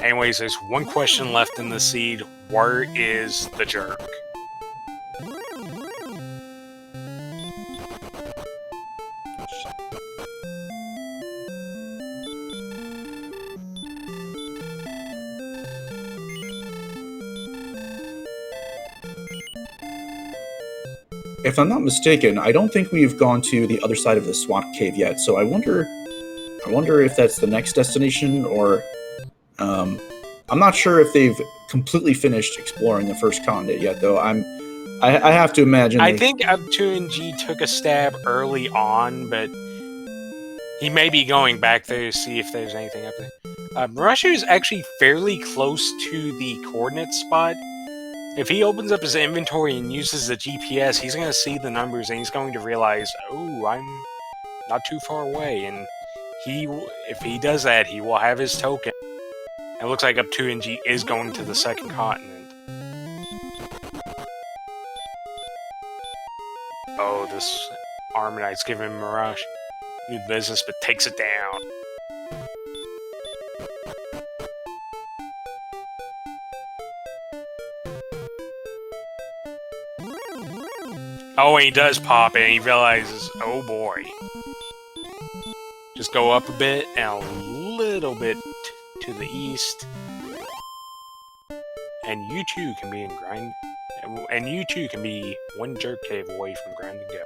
Anyways, there's one question left in the seed. Where is the jerk? If I'm not mistaken, I don't think we've gone to the other side of the swamp cave yet, so I wonder if that's the next destination, or I'm not sure if they've completely finished exploring the first continent yet, though. I have to imagine. I think up2ng took a stab early on, but he may be going back there to see if there's anything up there. Marashu is actually fairly close to the coordinate spot. If he opens up his inventory and uses the GPS, he's going to see the numbers and he's going to realize, oh, I'm not too far away. And if he does that, he will have his token. It looks like up2ng is going to the second continent. Oh, this Armonite's giving Marashu. New business, but takes it down. Oh, and he does pop it, and he realizes, oh boy. Just go up a bit, and a little bit to the east. And you too can be in grind. And you too can be one jerk cave away from grind and go.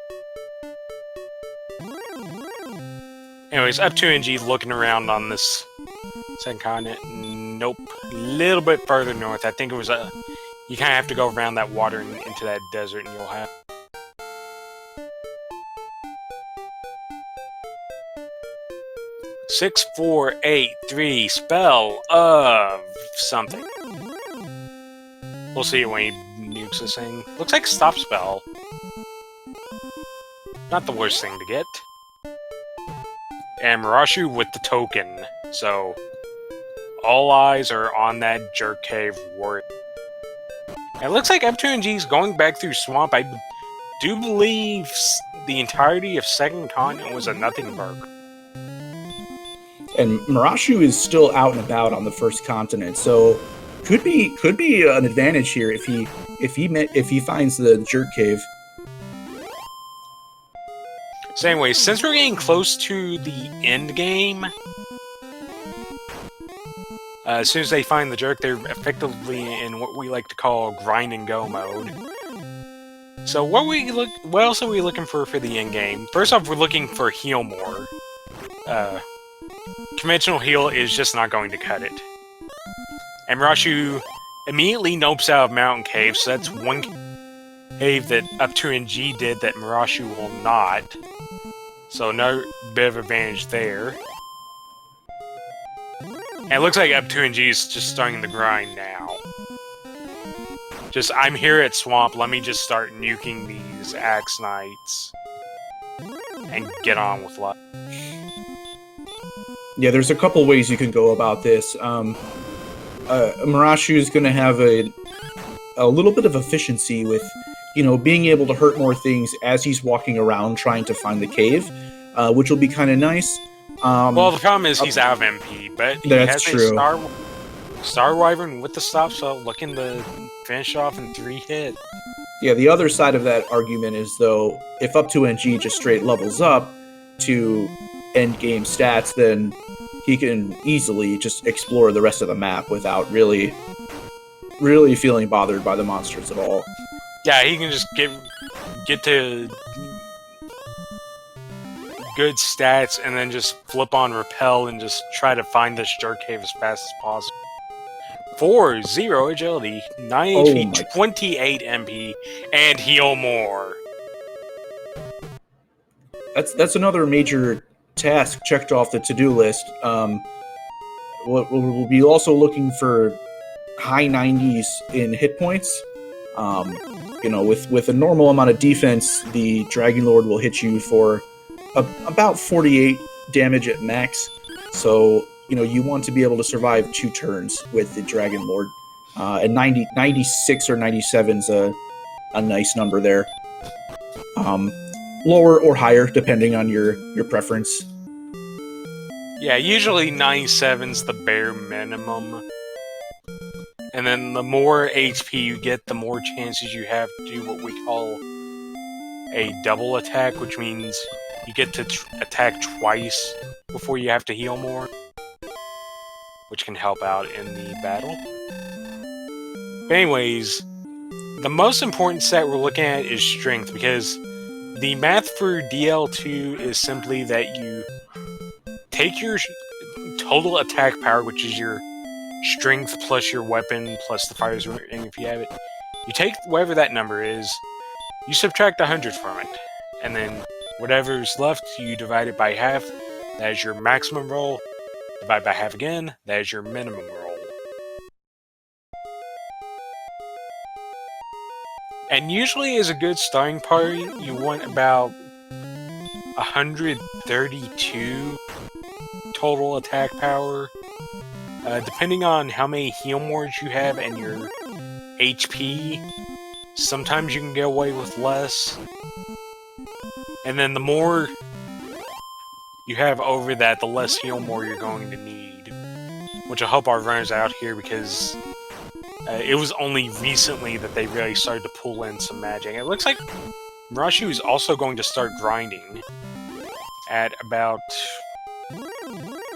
Anyways, up2ng looking around on this second continent. Nope. A little bit further north. I think it was you kind of have to go around that water and into that desert, and you'll have. Six, 4, 8, 3, spell of something. We'll see when he nukes this thing. Looks like stop spell. Not the worst thing to get. And Marashu with the token. So, all eyes are on that jerk cave ward. And it looks like up2ng is going back through swamp. I do believe the entirety of second continent was a nothing burger. And Marashu is still out and about on the first continent, so could be an advantage here if he finds the jerk cave. So anyway, since we're getting close to the end game, as soon as they find the jerk, they're effectively in what we like to call grind and go mode. So what else are we looking for the end game? First off, we're looking for heal more. Conventional heal is just not going to cut it. And Marashu immediately nopes out of Mountain Cave, so that's one cave that up2ng did that Marashu will not. So another bit of advantage there. And it looks like up2ng is just starting the grind now. Just, I'm here at Swamp, let me just start nuking these Axe Knights. And get on with life. Yeah, there's a couple ways you can go about this. Marashu is going to have a little bit of efficiency with, being able to hurt more things as he's walking around trying to find the cave, which will be kind of nice. Well, the problem is he's out of MP, but he has true. a Star Wyvern with the stop spell looking to finish off in 3 hits. Yeah, the other side of that argument is, though, if up2ng just straight levels up to end game stats, then he can easily just explore the rest of the map without really feeling bothered by the monsters at all. Yeah, he can just get to good stats and then just flip on repel and just try to find this jerk cave as fast as possible. 4, 0 agility, 9 HP, 28 MP, and heal more. That's another major task checked off the to-do list. We'll be also looking for high 90s in hit points. With a normal amount of defense, the Dragon Lord will hit you for about 48 damage at max. So, you want to be able to survive 2 turns with the Dragon Lord. And 96 or 97 is a nice number there. Lower or higher, depending on your preference. Yeah, usually 97's the bare minimum. And then the more HP you get, the more chances you have to do what we call a double attack, which means you get to attack twice before you have to heal more, which can help out in the battle. But anyways, the most important stat we're looking at is strength, because the math for DL2 is simply that you take your total attack power, which is your strength plus your weapon plus the fire's ring if you have it. You take whatever that number is, you subtract 100 from it, and then whatever's left, you divide it by half. That is your maximum roll. Divide by half again. That is your minimum roll. And usually as a good starting party, you want about 132 total attack power. Depending on how many heal mores you have and your HP, sometimes you can get away with less. And then the more you have over that, the less heal more you're going to need. Which will help our runners out here because it was only recently that they really started to pull in some magic. It looks like Marashu is also going to start grinding at about...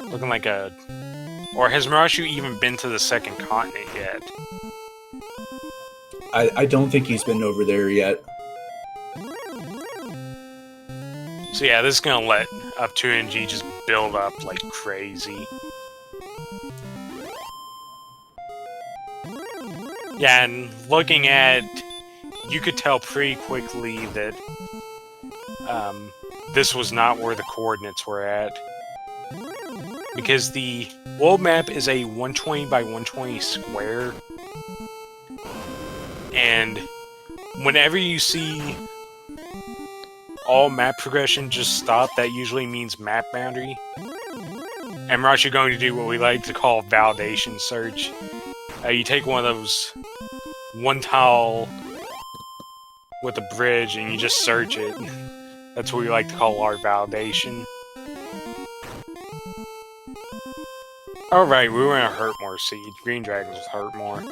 looking like a... Or has Marashu even been to the second continent yet? I don't think he's been over there yet. So yeah, this is going to let up2ng just build up like crazy. Yeah, and looking at... You could tell pretty quickly that this was not where the coordinates were at. Because the world map is a 120 by 120 square. And whenever you see all map progression just stop, that usually means map boundary. And we're actually going to do what we like to call validation search. You take one of those one tile with a bridge and you just search it. That's what we like to call our validation. Alright, we were in a Hurtmore seed. Green Dragons with Hurtmore.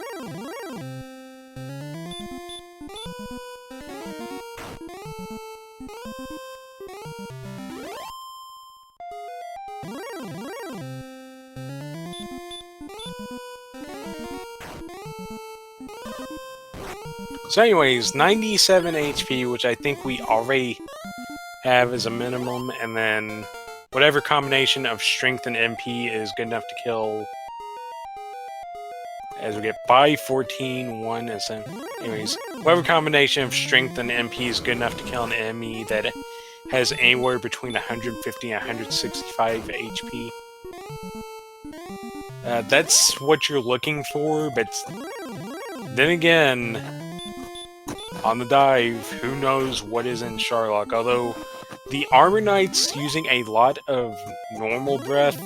So anyways, 97 HP, which I think we already have as a minimum, and then whatever combination of strength and MP is good enough to kill. As we get 5, 14, 1, and 7. Anyways, whatever combination of strength and MP is good enough to kill an enemy that has anywhere between 150 and 165 HP. That's what you're looking for, but then again, on the dive, who knows what is in Sharlock. Although, the Armor Knights using a lot of normal breath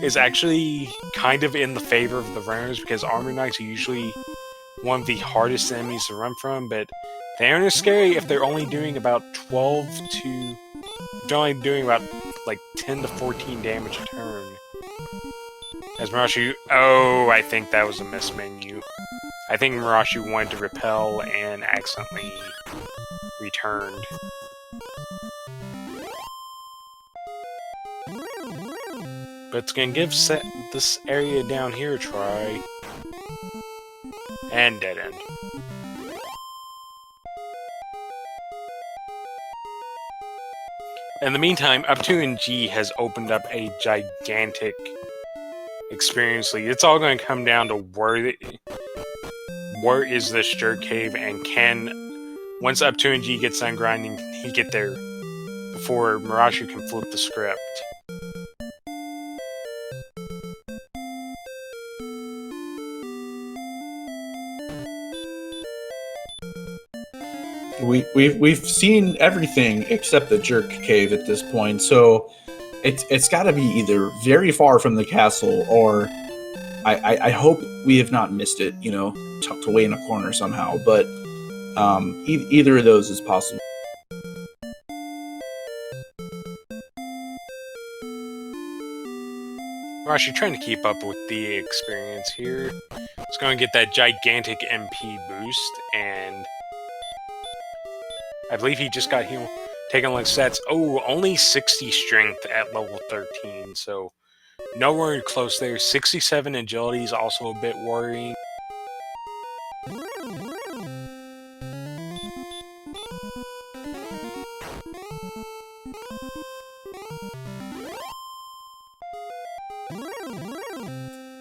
is actually kind of in the favor of the runners, because Armor Knights are usually one of the hardest enemies to run from, but they aren't as scary if they're only doing about 12 to... They're only doing about, like, 10 to 14 damage a turn. As Marashu... Oh, I think that was a miss menu. I think Marashu wanted to repel and accidentally returned. But it's gonna give this area down here a try. And dead end. In the meantime, up2ng has opened up a gigantic experience lead. It's all going to come down to where is this jerk cave, and once up2ng gets done grinding, he get there before Marashu can flip the script. We've seen everything except the jerk cave at this point, so it's got to be either very far from the castle, or I hope we have not missed it, you know, tucked away in a corner somehow. But either of those is possible. We're actually trying to keep up with the experience here. It's going to get that gigantic MP boost, and I believe he just got taken like stats. Oh, only 60 strength at level 13, so nowhere close there. 67 agility is also a bit worrying.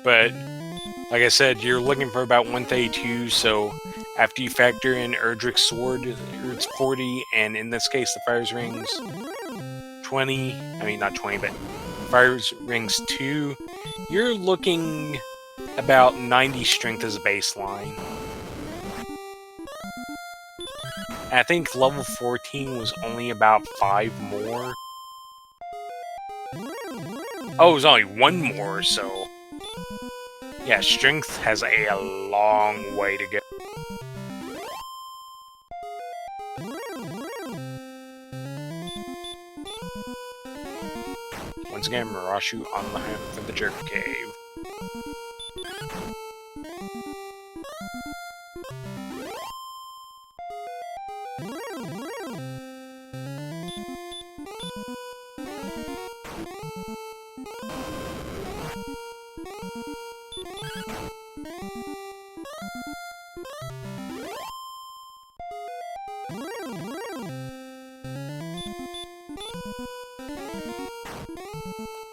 But, like I said, you're looking for about 132, so after you factor in Erdrick's sword, it's 40, and in this case, the Fire's Rings 20, I mean, not 20, but Fire's Rings 2, you're looking about 90 strength as a baseline. And I think level 14 was only about 5 more. Oh, it was only 1 more, so... Yeah, strength has a long way to go. once again, Marashu on the hunt for the Jerk Cave.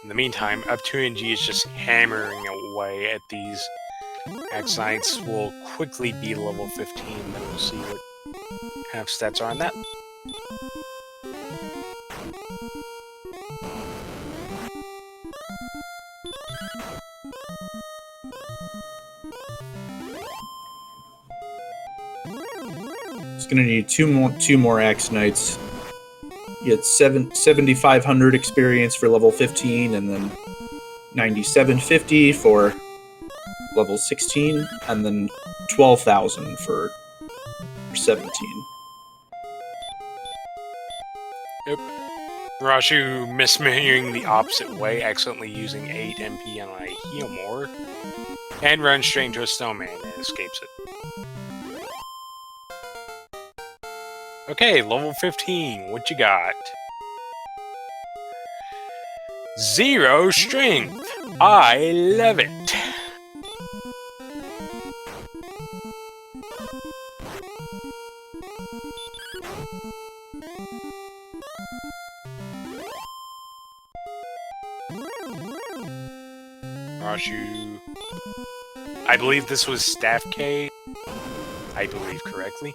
In the meantime, up2ng is just hammering away at these Axonites. Will quickly be level 15, then we'll see what kind of stats are on that. It's gonna need two more Axonites. You get 7,500 experience for level 15, and then 9,750 for level 16, and then 12,000 for 17. Yep. Marashu mismeasuring the opposite way, accidentally using 8 MP on a heal more, and runs straight into a snowman and escapes it. Okay, level 15, what you got? 0 strength. I love it. Marashu. I believe this was Staff K. I believe correctly.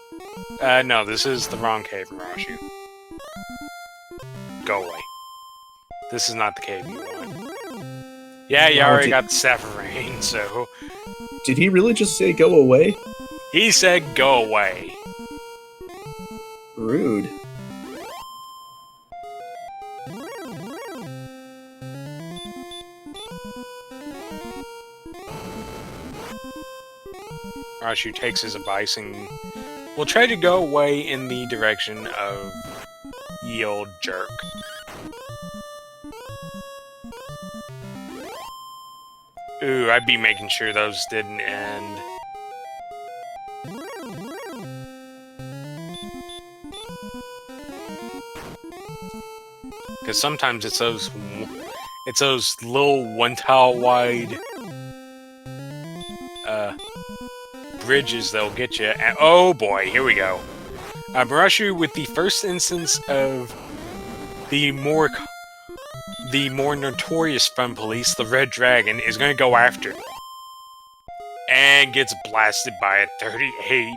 No, this is the wrong cave, Marashu. Go away. This is not the cave you want. Yeah, you already got the Staff of Rain, so... Did he really just say go away? He said go away. Rude. Marashu takes his advice and will try to go away in the direction of ye old jerk. Ooh, I'd be making sure those didn't end. Because sometimes it's those little one-tile wide bridges that'll get you. And, oh boy, here we go. Marashu with the first instance of the more notorious fun police, the Red Dragon, is going to go after him. And gets blasted by a 38.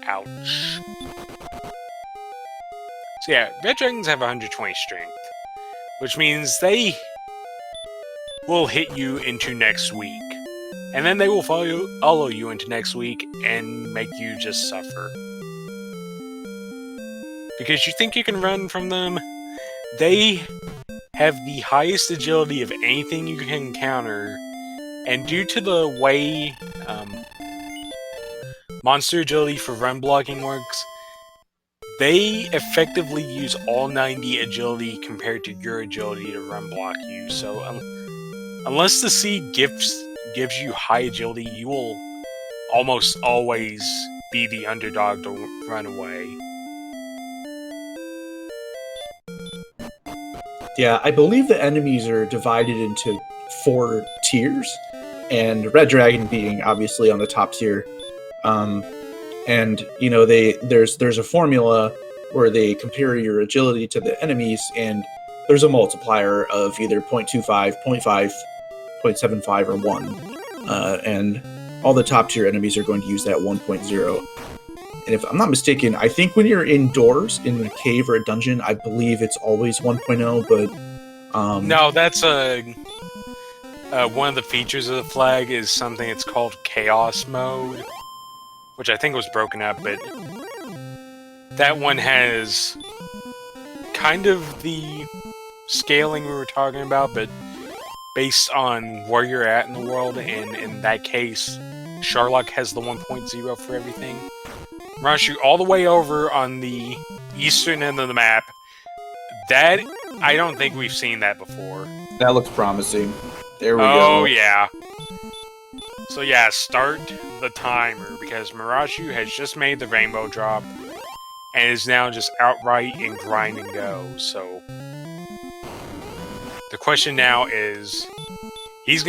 Ouch. So yeah, Red Dragons have 120 strength, which means they will hit you into next week. And then they will follow you into next week and make you just suffer. Because you think you can run from them, they have the highest agility of anything you can encounter, and due to the way monster agility for run blocking works, they effectively use all 90 agility compared to your agility to run block you. So unless the seed gives you high agility, you will almost always be the underdog to run away. Yeah, I believe the enemies are divided into 4 tiers, and Red Dragon being obviously on the top tier. And you know, there's a formula where they compare your agility to the enemies, and there's a multiplier of either 0.25, 0.5, 0.75, or 1. And all the top tier enemies are going to use that 1.0. And if I'm not mistaken, I think when you're indoors in a cave or a dungeon, I believe it's always 1.0, but... No, that's one of the features of the flag is something that's called Chaos Mode, which I think was broken up, but that one has kind of the scaling we were talking about, but based on where you're at in the world, and in that case, Sherlock has the 1.0 for everything. Marashu all the way over on the eastern end of the map That, I don't think we've seen that before. That looks promising. There we go. Oh, yeah. So yeah, start the timer, because Marashu has just made the rainbow drop, and is now just outright in grind and go, so... The question now is... He's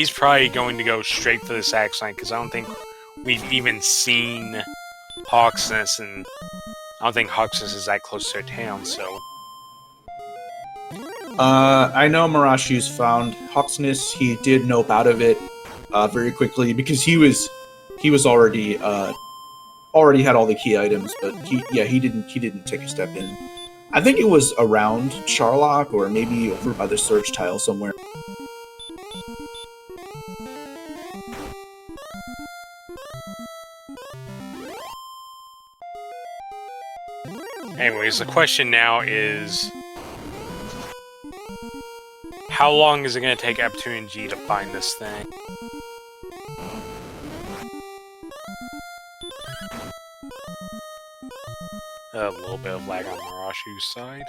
probably going to go straight for the sax line, because I don't think we've even seen Hawksness, and I don't think Hawksness is that close to a town, so... I know Marashu's found Hawksness. He did nope out of it very quickly because he was already had all the key items, but he didn't take a step in. I think it was around Charlock or maybe over by the search tile somewhere. Anyways, the question now is... How long is it going to take up2ng to find this thing? A little bit of lag on Marashu's side.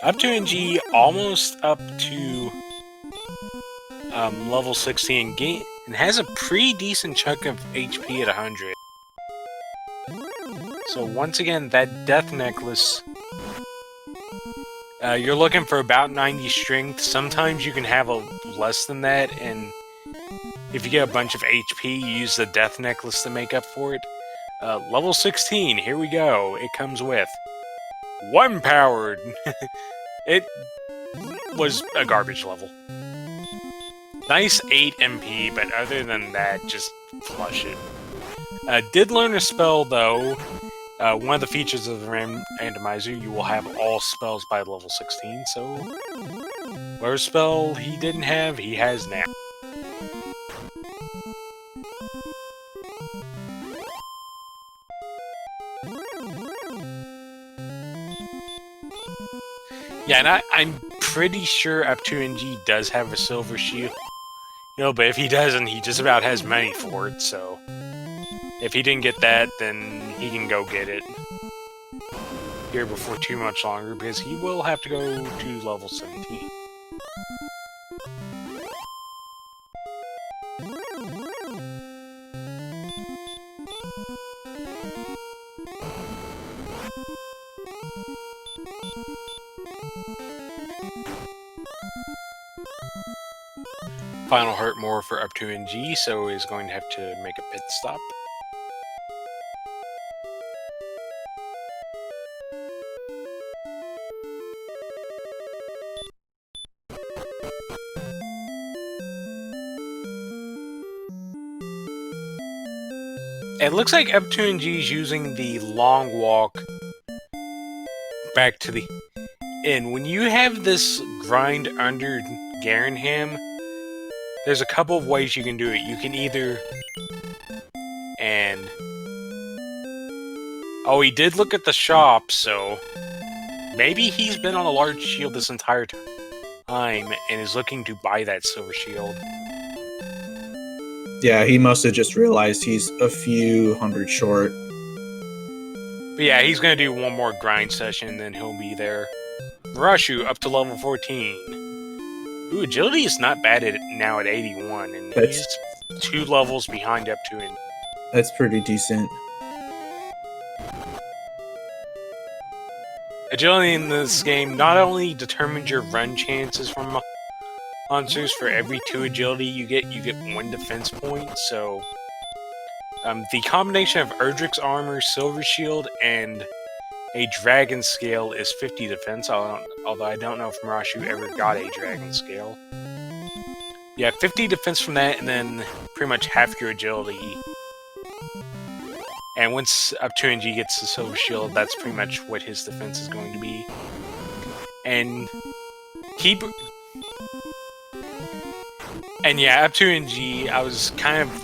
up2ng almost up to level 16 game, and has a pretty decent chunk of HP at 100. So once again, that death necklace, you're looking for about 90 strength. Sometimes you can have a less than that, and if you get a bunch of HP, you use the death necklace to make up for it. Level 16, here we go. It comes with 1 powered. It was a garbage level. Nice 8 MP, but other than that, just flush it. Did learn a spell, though. One of the features of the Randomizer, you will have all spells by level 16, so... whatever spell he didn't have, he has now. Yeah, and I'm pretty sure up2ng does have a silver shield. You know, but if he doesn't, he just about has money for it, so... if he didn't get that, then he can go get it here before too much longer, because he will have to go to level 17. Final hurt more for up2ng, so is going to have to make a pit stop. It looks like up2ng is using the long walk back to the inn. When you have this grind under Garenham, there's a couple of ways you can do it. You can either... and... oh, he did look at the shop, so... maybe he's been on a large shield this entire time and is looking to buy that silver shield. Yeah, he must have just realized he's a few hundred short. But yeah, he's going to do one more grind session, then he'll be there. Marashu up to level 14. Ooh, agility is not bad now at 81, and he's 2 levels behind up2ng. That's pretty decent. Agility in this game not only determines your run chances from monsters. For every 2 agility you get 1 defense point, so... the combination of Erdrick's armor, silver shield, and a dragon scale is 50 defense, although I don't know if Marashu ever got a dragon scale. Yeah, 50 defense from that, and then pretty much half your agility. And once up2ng gets the silver shield, that's pretty much what his defense is going to be. And keep... and yeah, up2ng, I was kind of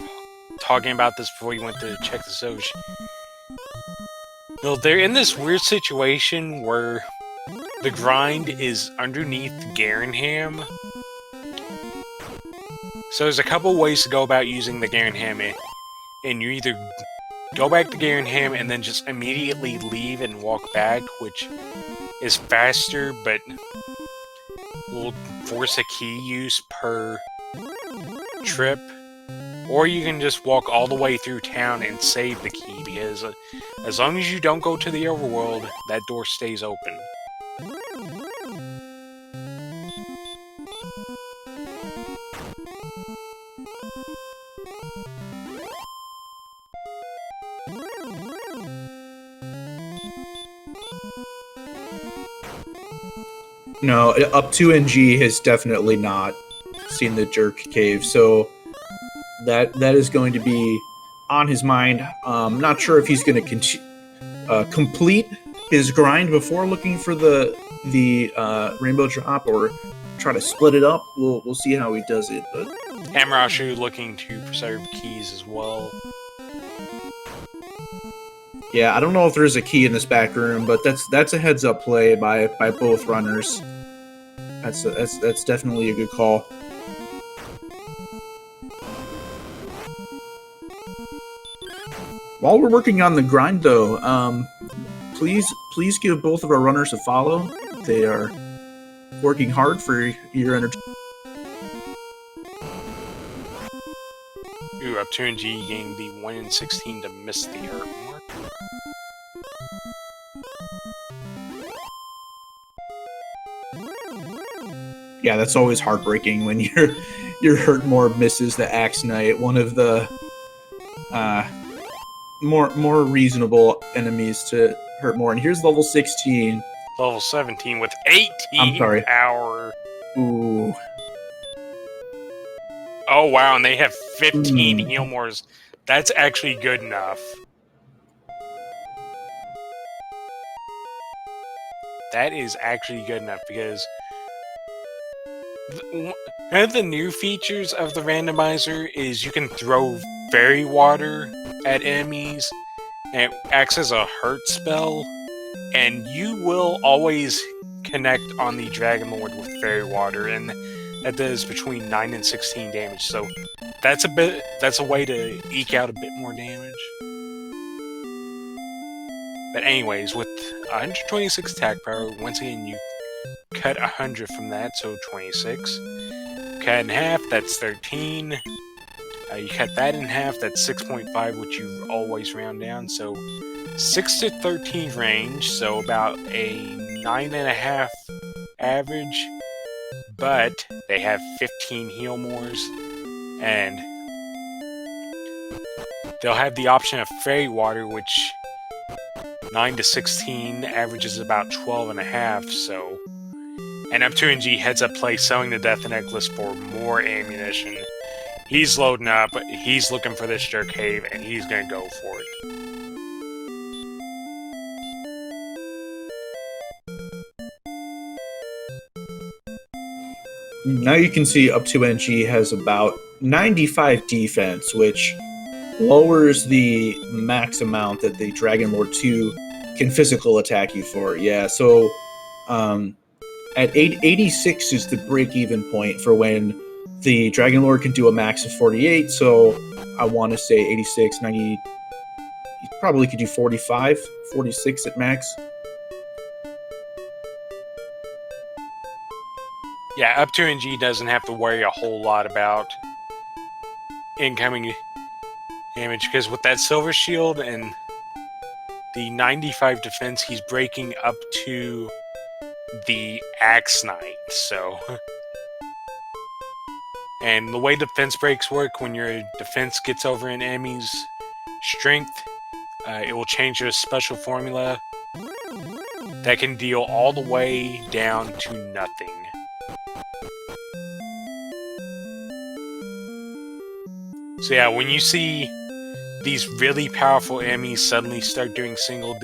talking about this before you went to check the silver shield. Well, they're in this weird situation where the grind is underneath Garenham. So there's a couple ways to go about using the Garenham, and you either go back to Garenham and then just immediately leave and walk back, which is faster, but will force a key use per trip. Or you can just walk all the way through town and save the key, because as long as you don't go to the overworld, that door stays open. No, up2ng has definitely not seen the jerk cave, so that is going to be on his mind. Not sure if he's going to complete his grind before looking for the rainbow drop, or try to split it up. We'll see how he does it. But Marashu looking to preserve keys as well. yeah, I don't know if there's a key in this back room, but that's a heads up play by both runners. That's definitely a good call. While we're working on the grind, though, please give both of our runners a follow. They are working hard for your entertainment. Ooh, up2ng getting the 1 in 16 to miss the herb mark. Yeah, that's always heartbreaking when your Hurtmore misses the Axe Knight, one of the more reasonable enemies to Hurtmore. And here's level 16. Level 17 with 18 I'm sorry. power. Ooh. Oh wow, and they have 15 Healmores. That's actually good enough. That is actually good enough, because one of the new features of the randomizer is you can throw fairy water at enemies, and it acts as a hurt spell, and you will always connect on the Dragon Lord with fairy water, and that does between 9 and 16 damage. So that's a way to eke out a bit more damage. But anyways, with 126 attack power, once again you cut 100 from that, so 26. Cut in half, that's 13. You cut that in half, that's 6.5, which you always round down. So 6 to 13 range, so about a 9.5 average. But they have 15 Healmores, and they'll have the option of Fairy Water, which 9 to 16 averages about 12.5, so. And up2ng heads up play selling the Death Necklace for more ammunition. He's loading up, he's looking for this jerk cave, and he's gonna go for it. Now you can see up2ng has about 95 defense, which lowers the max amount that the Dragon Lord 2 can physical attack you for. Yeah, so at 86 is the break-even point for when the Dragon Lord can do a max of 48, so I want to say 86, 90, you probably could do 45, 46 at max. Yeah, up2ng doesn't have to worry a whole lot about incoming damage, because with that Silver Shield and the 95 defense, he's breaking up to the Axe Knight, so. And the way defense breaks work, when your defense gets over an enemy's strength, it will change to a special formula that can deal all the way down to nothing. So yeah, when you see these really powerful enemies suddenly start doing single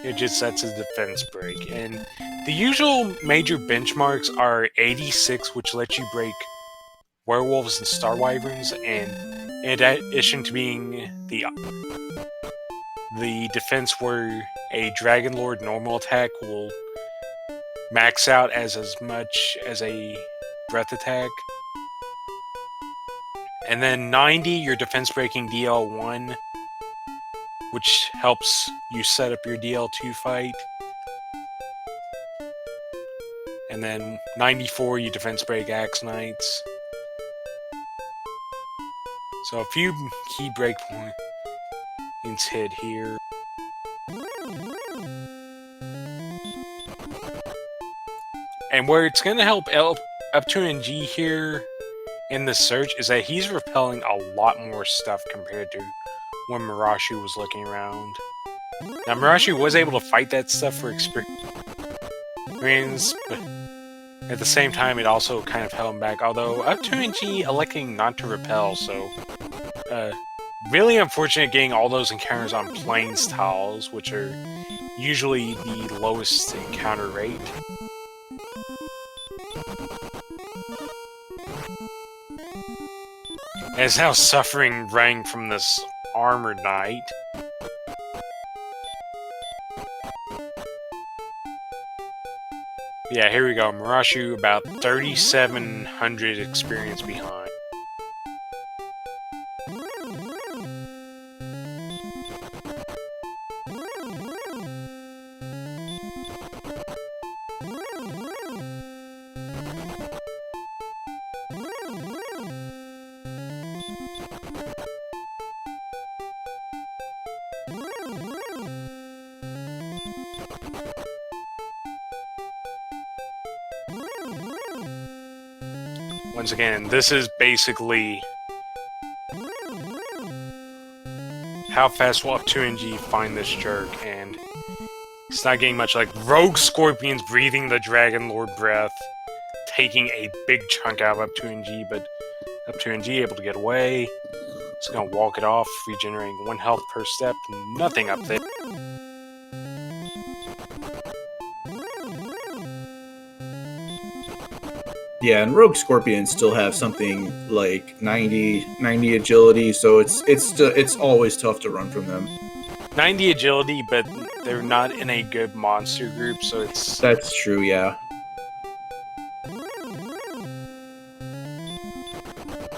digits, that's a defense break. And the usual major benchmarks are 86, which lets you break werewolves and star wyverns, and in addition to being the defense where a Dragon Lord normal attack will max out as much as a breath attack. And then 90, your defense breaking DL1. which helps you set up your DL2 fight. And then 94, you defense break Axe Knights. So a few key breakpoints hit here. And where it's going to help up2ng here in the search is that he's repelling a lot more stuff compared to when Marashu was looking around. Now, Marashu was able to fight that stuff for experience, but at the same time, it also kind of held him back. Although up2ng electing not to repel, so really unfortunate getting all those encounters on plains tiles, which are usually the lowest encounter rate. And is now suffering running from this armored knight. Yeah, here we go. Marashu about 3,700 experience behind. Once again, this is basically how fast will up2ng find this jerk, and it's not getting much. Like Rogue Scorpions breathing the Dragon Lord breath, taking a big chunk out of up2ng, but up2ng able to get away. It's gonna walk it off, regenerating 1 health per step, nothing up there. Yeah, and Rogue Scorpions still have something like 90 agility, so it's always tough to run from them. 90 agility, but they're not in a good monster group, so it's... That's true, yeah.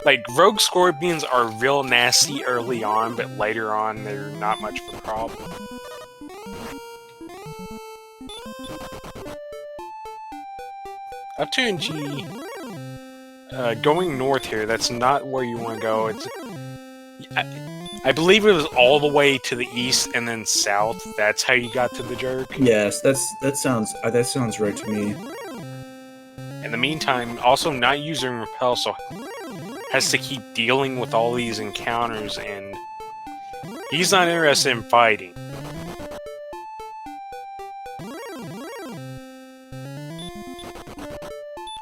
Like, Rogue Scorpions are real nasty early on, but later on, they're not much of a problem. up2ng, going north here, that's not where you want to go. It's, I believe it was all the way to the east and then south. That's how you got to the jerk. Yes, that sounds right to me. In the meantime, also not using repel, so has to keep dealing with all these encounters, and he's not interested in fighting.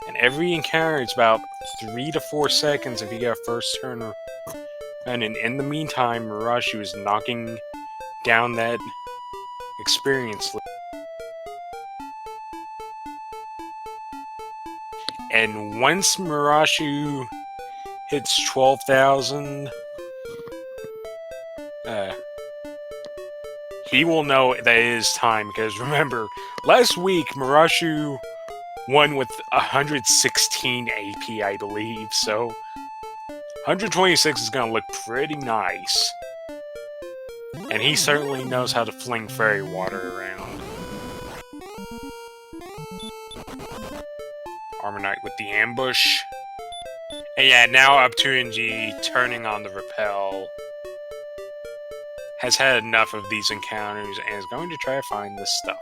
And every encounter, it's about 3 to 4 seconds if you get a first turn. And in the meantime, Marashu is knocking down that experience level. And once Marashu hits 12,000, he will know that it is time, because remember, last week Marashu won with 116 AP, I believe, so 126 is going to look pretty nice. And he certainly knows how to fling fairy water around. Armor Knight with the ambush. And yeah, now up2ng turning on the repel. Has had enough of these encounters and is going to try to find this stuff.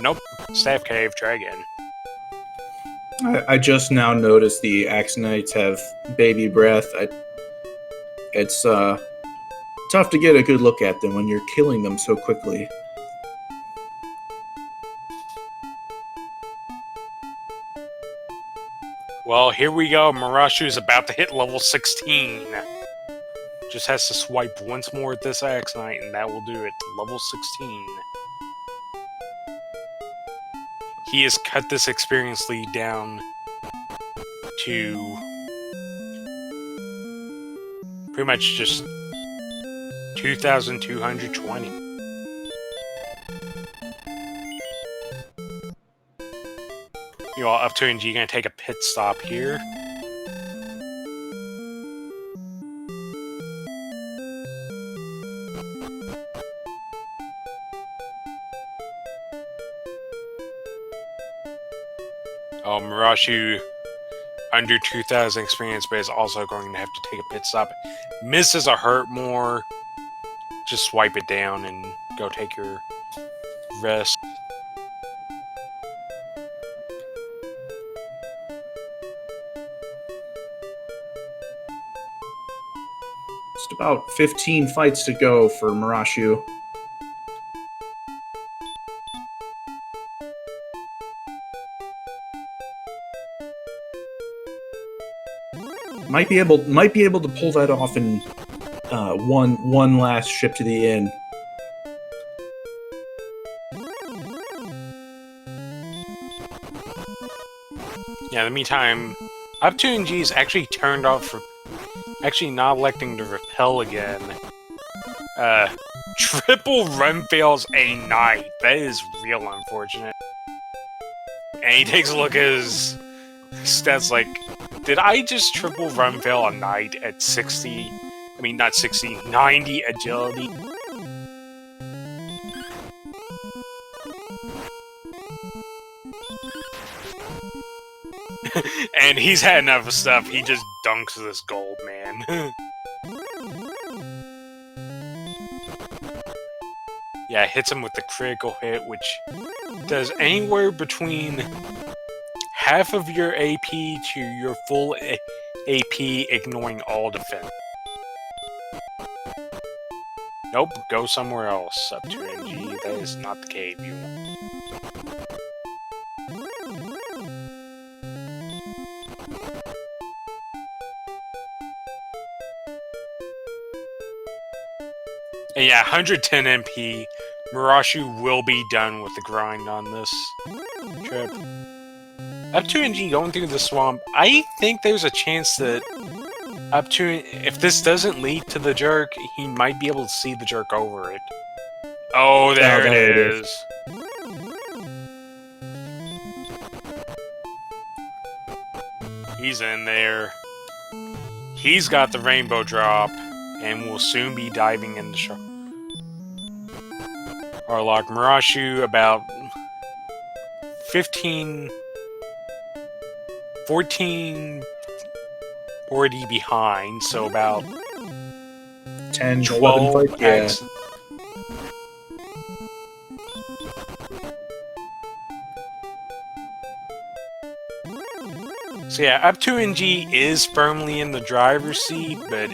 Nope. Staff Cave, try again. I just now noticed the Axe Knights have baby breath. It's tough to get a good look at them when you're killing them so quickly. Well, here we go. Marashu is about to hit level 16. Just has to swipe once more at this Axe Knight, and that will do it. Level 16. He has cut this experience lead down to pretty much just 2,220. You know, up2ng gonna take a pit stop here. Marashu, under 2,000 experience, but is also going to have to take a pit stop. Misses a hurt more. Just swipe it down and go take your rest. Just about 15 fights to go for Marashu. Might be able to pull that off in one last ship to the inn. Yeah, in the meantime, up2ng is actually turned off for actually not electing to repel again. Triple run fails a knight. That is real unfortunate. And he takes a look at his stats like, did I just triple run fail a knight at 60? I mean, not 60, 90 agility? And he's had enough of stuff, he just dunks this gold, man. Yeah, hits him with the critical hit, which does anywhere between half of your AP to your full AP, ignoring all defense. Nope, go somewhere else, up2ng. That is not the cave you want. And yeah, 110 MP. Marashu will be done with the grind on this trip. up2ng going through the swamp. I think there's a chance that if this doesn't lead to the jerk, he might be able to see the jerk over it. Oh, there it is. He's in there. He's got the rainbow drop, and will soon be diving into Sharlock. Marashu about 14 already behind, so about 10, 12 11 fights. Yeah. So yeah, up2ng is firmly in the driver's seat, but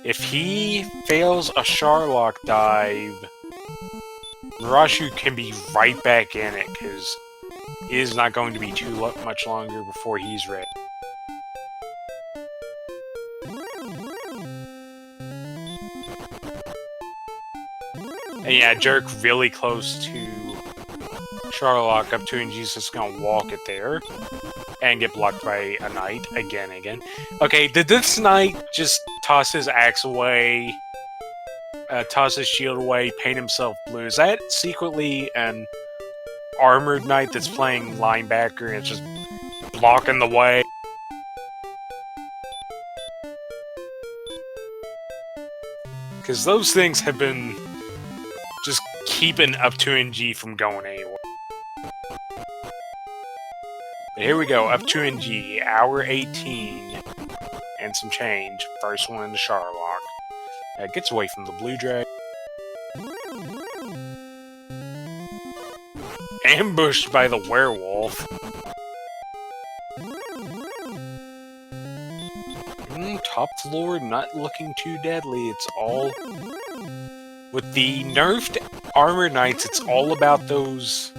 if he fails a Sharlock dive, Marashu can be right back in it, because it is not going to be too much longer before he's ready. And yeah, jerk really close to Sharlock. up2ng is just gonna walk it there and get blocked by a knight again. Okay, did this knight just toss his axe away, toss his shield away, paint himself blue? Is that secretly an armored knight that's playing linebacker and it's just blocking the way? Because those things have been just keeping up2ng from going anywhere. But here we go, up2ng, hour 18, and some change. First one into Sharlock. Gets away from the blue drag. Ambushed by the werewolf. Top floor, not looking too deadly. It's all... With the nerfed armor knights, it's all about those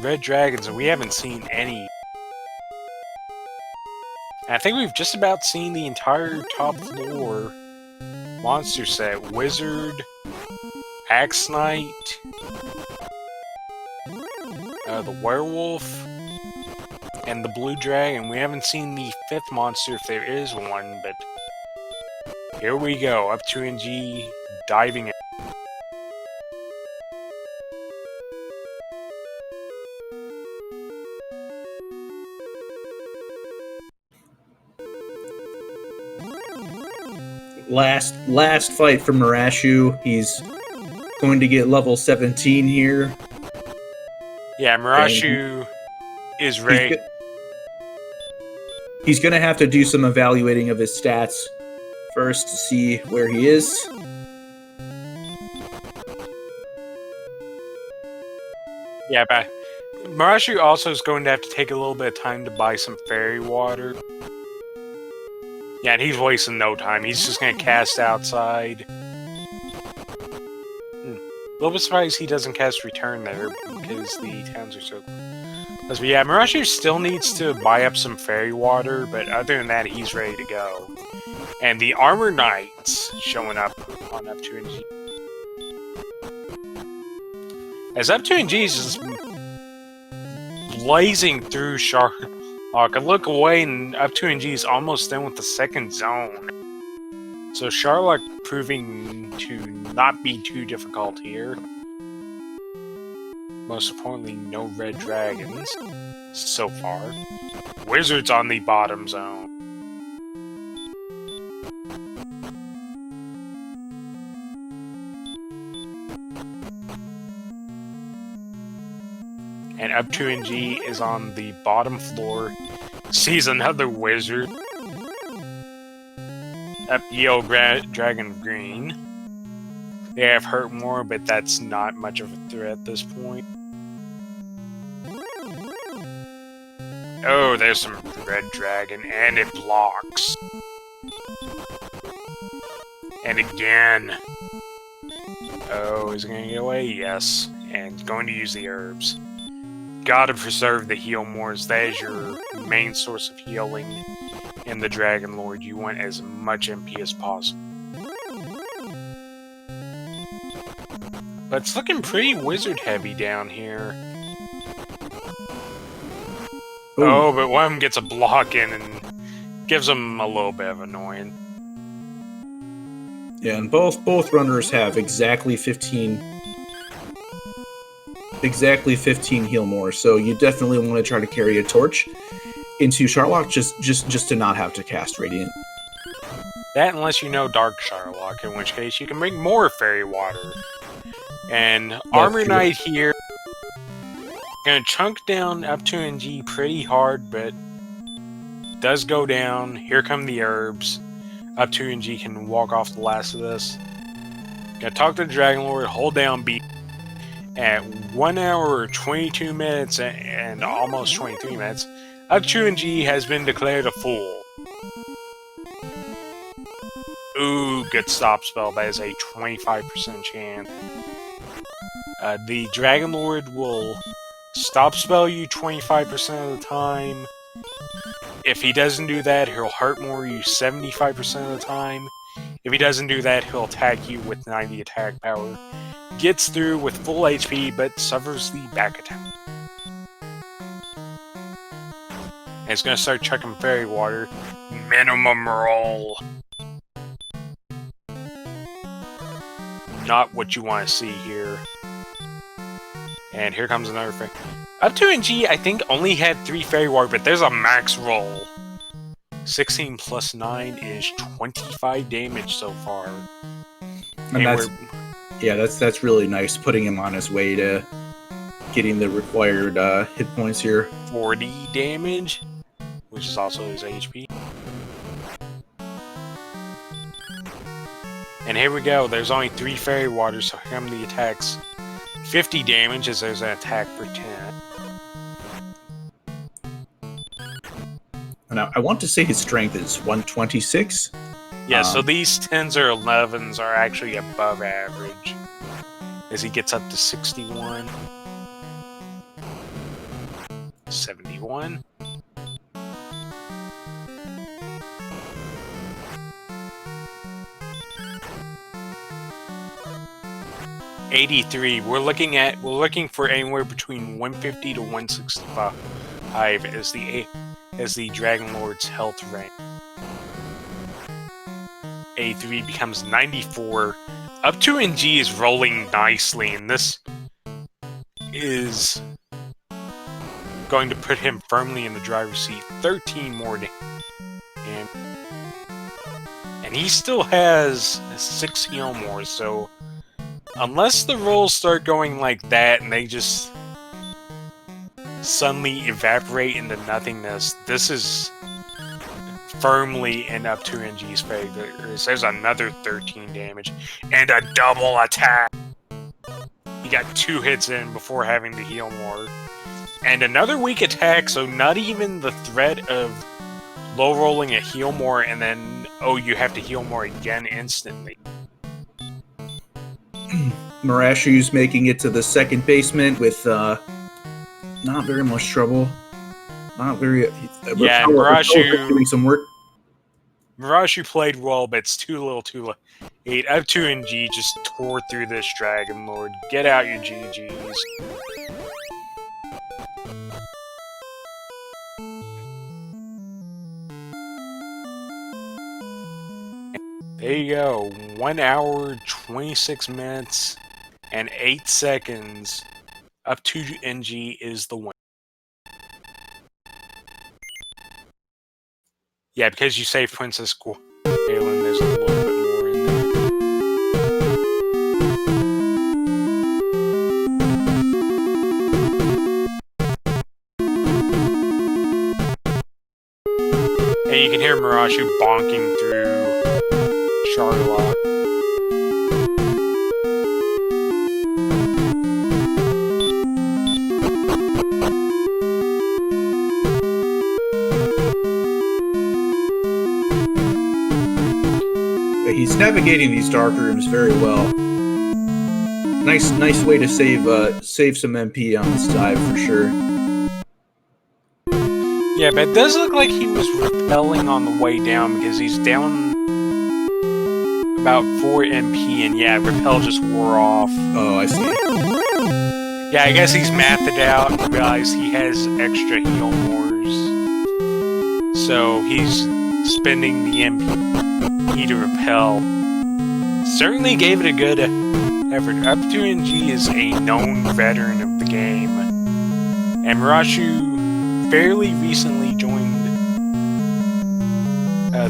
red dragons, and we haven't seen any. And I think we've just about seen the entire top floor monster set. Wizard, Axe Knight, the werewolf, and the blue dragon. We haven't seen the fifth monster, if there is one, but here we go. up2ng diving in. last fight for Marashu. He's going to get level 17 here. Yeah, Marashu is ready. He's going to have to do some evaluating of his stats first to see where he is. Yeah, but Marashu also is going to have to take a little bit of time to buy some fairy water. Yeah, and he's wasting no time. He's just going to cast outside. A little bit surprised he doesn't cast return there because the towns are so... But yeah, Marashu still needs to buy up some fairy water, but other than that, he's ready to go. And the Armor Knights showing up on up2ng. As up2ng is just blazing through Charlotte. I can look away and up2ng is almost done with the second zone. So Charlotte proving to not be too difficult here. Most importantly, no red dragons so far. Wizards on the bottom zone. And up2ng is on the bottom floor. Sees another wizard. Up Yellow Dragon Green. They have hurt more, but that's not much of a threat at this point. Oh, there's some red dragon, and it blocks. And again. Oh, is it going to get away? Yes. And going to use the herbs. Gotta preserve the heal mores. That is your main source of healing in the Dragon Lord. You want as much MP as possible. But it's looking pretty wizard heavy down here. Ooh. Oh, but one of them gets a block in and gives them a little bit of annoying. Yeah, and both runners have exactly 15 heal more, so you definitely want to try to carry a torch into Charlock just to not have to cast Radiant. That unless you know Dark Charlock, in which case you can bring more fairy water. And Armor Knight here gonna chunk down up2ng pretty hard, but does go down. Here come the herbs. up2ng can walk off the last of this. Gonna talk to the Dragon Lord, hold down B. At 1 hour, 22 minutes, and almost 23 minutes, up2ng has been declared a fool. Ooh, good stop spell. That is a 25% chance. The Dragon Lord will stop spell you 25% of the time. If he doesn't do that, he'll hurt more you 75% of the time. If he doesn't do that, he'll attack you with 90 attack power. Gets through with full HP, but suffers the back attack. And it's gonna start chucking fairy water. Minimum roll. Not what you want to see here. And here comes another fairy. up2ng, I think, only had 3 fairy water, but there's a max roll. 16 plus 9 is 25 damage so far. And that's really nice, putting him on his way to getting the required hit points here. 40 damage, which is also his HP. And here we go, there's only 3 fairy waters, so here come the attacks. 50 damage as there's an attack for 10. Now, I want to say his strength is 126. Yeah, so these 10s or 11s are actually above average. As he gets up to 61. 71. $83. We're looking for anywhere between 150 to 165 as the Dragon Lord's health rank. A3 becomes 94. up2ng is rolling nicely, and this is going to put him firmly in the driver's seat. 13 more damage. And he still has 6 heal more, so unless the rolls start going like that and they just suddenly evaporate into nothingness, this is firmly in up2ng's favor. There's another 13 damage and a double attack. He got 2 hits in before having to heal more. And another weak attack, so not even the threat of low rolling a heal more and then, oh, you have to heal more again instantly. Marashu's making it to the second basement with not very much trouble. Not very. Yeah, Marashu doing some work. Marashu played well, but it's too little, too late. up2ng just tore through this Dragon Lord. Get out your GGs. There you go. 1 hour, 26 minutes, and 8 seconds. up2ng is the winner. Yeah, because you saved Princess Galen, there's a little bit more in there. And you can hear Marashu bonking through Charlotte. He's navigating these dark rooms very well. Nice way to save some MP on this dive for sure. Yeah, but it does look like he was repelling on the way down because he's down about 4 MP, and yeah, repel just wore off. Oh, I see. Yeah, I guess he's mathed it out and realized he has extra heal mores. So he's spending the MP to repel. Certainly gave it a good effort. up2ng is a known veteran of the game. And Marashu fairly recently joined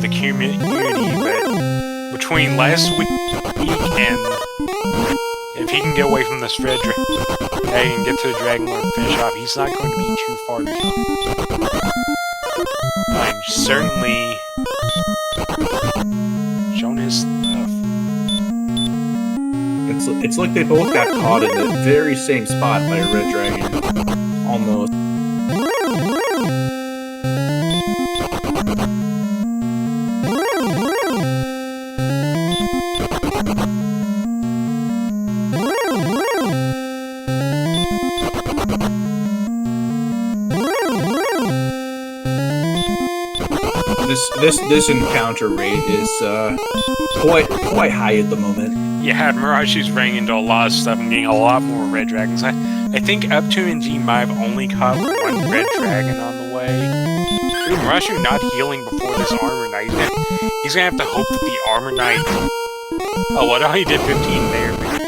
the community, but between last week and if he can get away from this red dragon and get to the Dragon Lord and finish off, he's not going to be too far behind. And certainly shown his stuff. It's like they both got caught in the very same spot by a red dragon. Almost. This encounter rate is quite high at the moment. Yeah, Marashu's running into a lot of stuff and getting a lot more red dragons. I think up2ng might have only caught 1 red dragon on the way. Ooh, Marashu not healing before this armor knight. He's gonna have to hope that the armor knight. Oh, what? Well, he did 15 there. But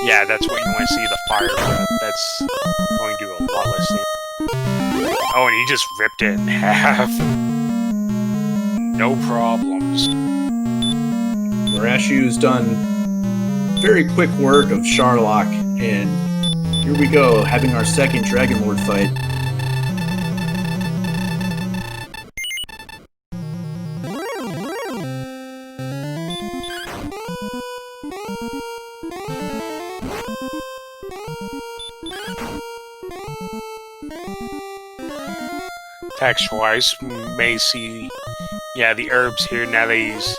yeah, that's what you want to see, the fire breath. That's going to do a lot less damage. Oh, and he just ripped it in half. No problems. Marashu's done very quick work of Charlock, and here we go, having our second Dragon Lord fight. Text-wise, we may see, yeah, the herbs here now that he's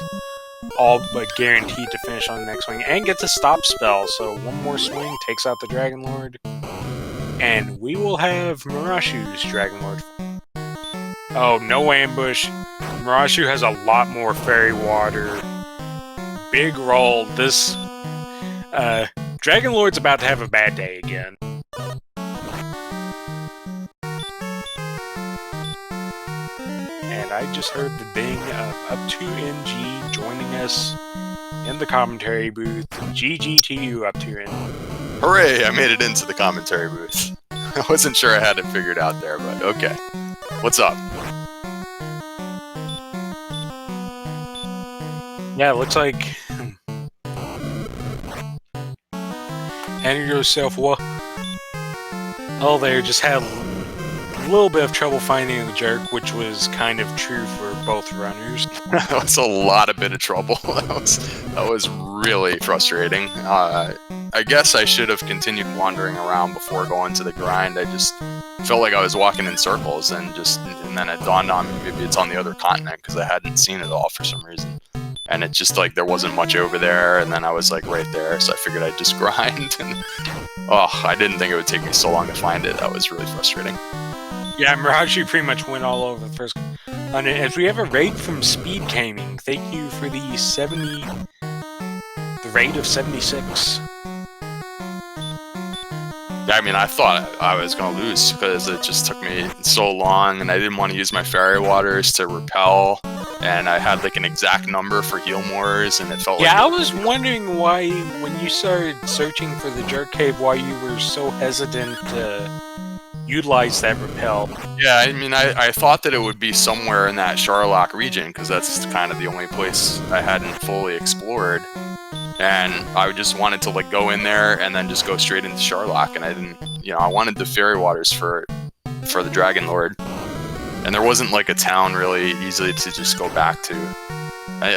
all but guaranteed to finish on the next swing and gets a stop spell. So one more swing takes out the Dragon Lord, and we will have Marashu's Dragon Lord. Oh, no ambush. Marashu has a lot more fairy water. Big roll. This Dragon Lord's about to have a bad day again. And I just heard the ding of up2ng joining us in the commentary booth. GG to you, up2ng. Hooray! I made it into the commentary booth. I wasn't sure I had it figured out there, but okay. What's up? Yeah, it looks like. And yourself, well, there just had a little bit of trouble finding the jerk, which was kind of true for both runners. That was a lot of bit of trouble. That was really frustrating. I guess I should have continued wandering around before going to the grind. I just felt like I was walking in circles, and then it dawned on me maybe it's on the other continent because I hadn't seen it all for some reason. And it's just like there wasn't much over there, and then I was like right there, so I figured I'd just grind. And I didn't think it would take me so long to find it. That was really frustrating. Yeah, Marashu pretty much went all over the first. And as we have a raid from SpeedGaming, thank you for the raid of 76. I mean, I thought I was going to lose because it just took me so long, and I didn't want to use my fairy waters to repel, and I had like an exact number for heal mores, and it felt I like... was wondering why, when you started searching for the jerk cave, why you were so hesitant to utilize that repel. Yeah, I mean, I thought that it would be somewhere in that Charlock region, because that's kind of the only place I hadn't fully explored. And I just wanted to like go in there and then just go straight into Charlock, and I didn't, I wanted the fairy waters for the Dragon Lord, and there wasn't like a town really easily to just go back to.